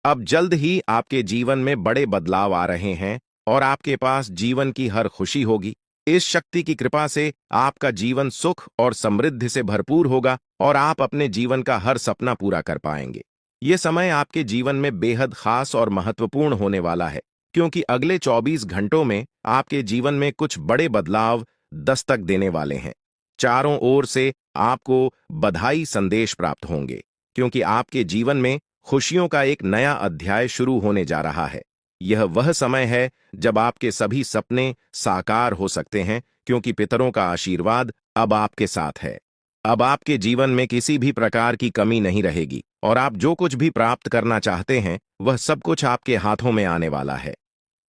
Speaker 1: अब जल्द ही आपके जीवन में बड़े बदलाव आ रहे हैं और आपके पास जीवन की हर खुशी होगी। इस शक्ति की कृपा से आपका जीवन सुख और समृद्धि से भरपूर होगा और आप अपने जीवन का हर सपना पूरा कर पाएंगे। ये समय आपके जीवन में बेहद खास और महत्वपूर्ण होने वाला है, क्योंकि अगले 24 घंटों में आपके जीवन में कुछ बड़े बदलाव दस्तक देने वाले हैं। चारों ओर से आपको बधाई संदेश प्राप्त होंगे, क्योंकि आपके जीवन में खुशियों का एक नया अध्याय शुरू होने जा रहा है। यह वह समय है जब आपके सभी सपने साकार हो सकते हैं, क्योंकि पितरों का आशीर्वाद अब आपके साथ है। अब आपके जीवन में किसी भी प्रकार की कमी नहीं रहेगी और आप जो कुछ भी प्राप्त करना चाहते हैं, वह सब कुछ आपके हाथों में आने वाला है।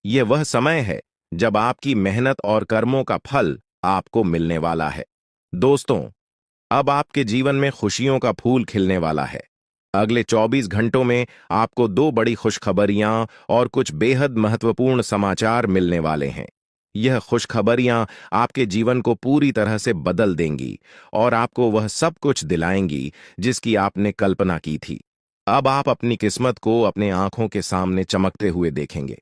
Speaker 1: यह वह समय है जब आपकी मेहनत और कर्मों का फल आपको मिलने वाला है। दोस्तों, अब आपके जीवन में खुशियों का फूल खिलने वाला है। अगले 24 घंटों में आपको 2 बड़ी खुशखबरियां और कुछ बेहद महत्वपूर्ण समाचार मिलने वाले हैं। यह खुशखबरियां आपके जीवन को पूरी तरह से बदल देंगी और आपको वह सब कुछ दिलाएंगी जिसकी आपने कल्पना की थी। अब आप अपनी किस्मत को अपने आंखों के सामने चमकते हुए देखेंगे।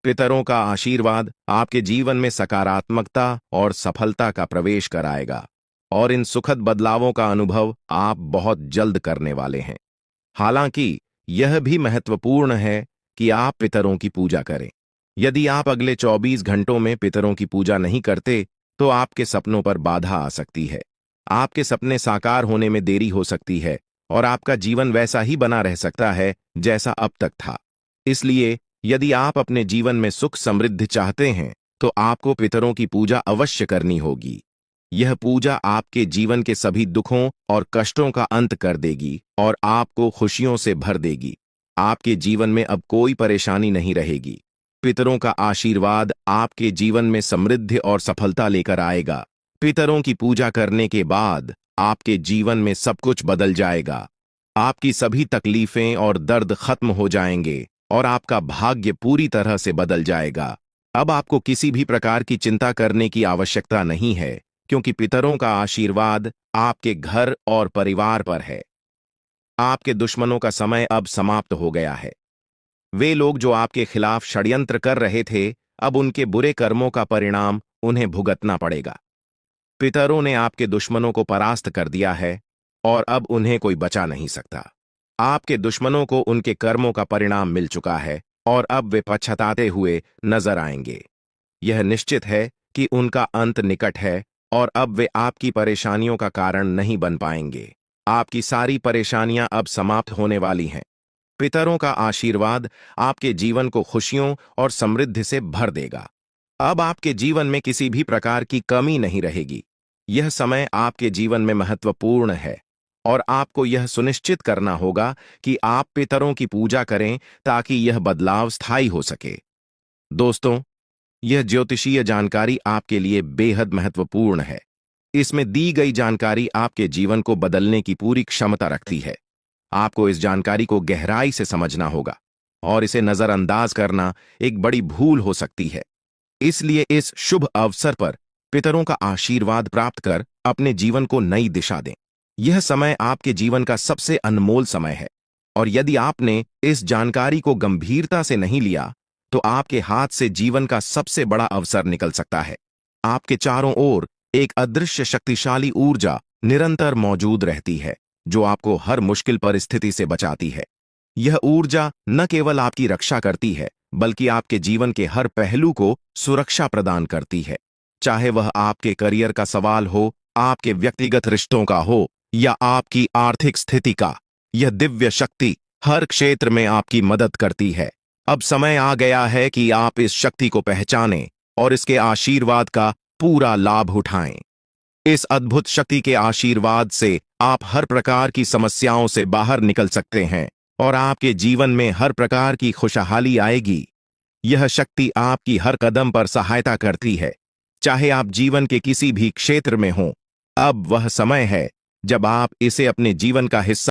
Speaker 1: पितरों का आशीर्वाद आपके जीवन में सकारात्मकता और सफलता का प्रवेश कराएगा और इन सुखद बदलावों का अनुभव आप बहुत जल्द करने वाले हैं। हालांकि यह भी महत्वपूर्ण है कि आप पितरों की पूजा करें। यदि आप अगले 24 घंटों में पितरों की पूजा नहीं करते, तो आपके सपनों पर बाधा आ सकती है। आपके सपने साकार होने में देरी हो सकती है और आपका जीवन वैसा ही बना रह सकता है जैसा अब तक था। इसलिए यदि आप अपने जीवन में सुख समृद्धि चाहते हैं तो आपको पितरों की पूजा अवश्य करनी होगी। यह पूजा आपके जीवन के सभी दुखों और कष्टों का अंत कर देगी और आपको खुशियों से भर देगी। आपके जीवन में अब कोई परेशानी नहीं रहेगी। पितरों का आशीर्वाद आपके जीवन में समृद्धि और सफलता लेकर आएगा। पितरों की पूजा करने के बाद आपके जीवन में सब कुछ बदल जाएगा। आपकी सभी तकलीफें और दर्द खत्म हो जाएंगे और आपका भाग्य पूरी तरह से बदल जाएगा। अब आपको किसी भी प्रकार की चिंता करने की आवश्यकता नहीं है, क्योंकि पितरों का आशीर्वाद आपके घर और परिवार पर है। आपके दुश्मनों का समय अब समाप्त हो गया है। वे लोग जो आपके खिलाफ षड्यंत्र कर रहे थे, अब उनके बुरे कर्मों का परिणाम उन्हें भुगतना पड़ेगा। पितरों ने आपके दुश्मनों को परास्त कर दिया है और अब उन्हें कोई बचा नहीं सकता। आपके दुश्मनों को उनके कर्मों का परिणाम मिल चुका है और अब वे पछताते हुए नजर आएंगे। यह निश्चित है कि उनका अंत निकट है और अब वे आपकी परेशानियों का कारण नहीं बन पाएंगे। आपकी सारी परेशानियां अब समाप्त होने वाली हैं। पितरों का आशीर्वाद आपके जीवन को खुशियों और समृद्धि से भर देगा। अब आपके जीवन में किसी भी प्रकार की कमी नहीं रहेगी। यह समय आपके जीवन में महत्वपूर्ण है और आपको यह सुनिश्चित करना होगा कि आप पितरों की पूजा करें ताकि यह बदलाव स्थायी हो सके। दोस्तों, यह ज्योतिषीय जानकारी आपके लिए बेहद महत्वपूर्ण है। इसमें दी गई जानकारी आपके जीवन को बदलने की पूरी क्षमता रखती है। आपको इस जानकारी को गहराई से समझना होगा और इसे नजरअंदाज करना एक बड़ी भूल हो सकती है। इसलिए इस शुभ अवसर पर पितरों का आशीर्वाद प्राप्त कर अपने जीवन को नई दिशा दें। यह समय आपके जीवन का सबसे अनमोल समय है और यदि आपने इस जानकारी को गंभीरता से नहीं लिया तो आपके हाथ से जीवन का सबसे बड़ा अवसर निकल सकता है। आपके चारों ओर एक अदृश्य शक्तिशाली ऊर्जा निरंतर मौजूद रहती है जो आपको हर मुश्किल परिस्थिति से बचाती है। यह ऊर्जा न केवल आपकी रक्षा करती है बल्कि आपके जीवन के हर पहलू को सुरक्षा प्रदान करती है। चाहे वह आपके करियर का सवाल हो, आपके व्यक्तिगत रिश्तों का हो या आपकी आर्थिक स्थिति का, यह दिव्य शक्ति हर क्षेत्र में आपकी मदद करती है। अब समय आ गया है कि आप इस शक्ति को पहचानें और इसके आशीर्वाद का पूरा लाभ उठाएं। इस अद्भुत शक्ति के आशीर्वाद से आप हर प्रकार की समस्याओं से बाहर निकल सकते हैं और आपके जीवन में हर प्रकार की खुशहाली आएगी। यह शक्ति आपकी हर कदम पर सहायता करती है, चाहे आप जीवन के किसी भी क्षेत्र में हों। अब वह समय है जब आप इसे अपने जीवन का हिस्सा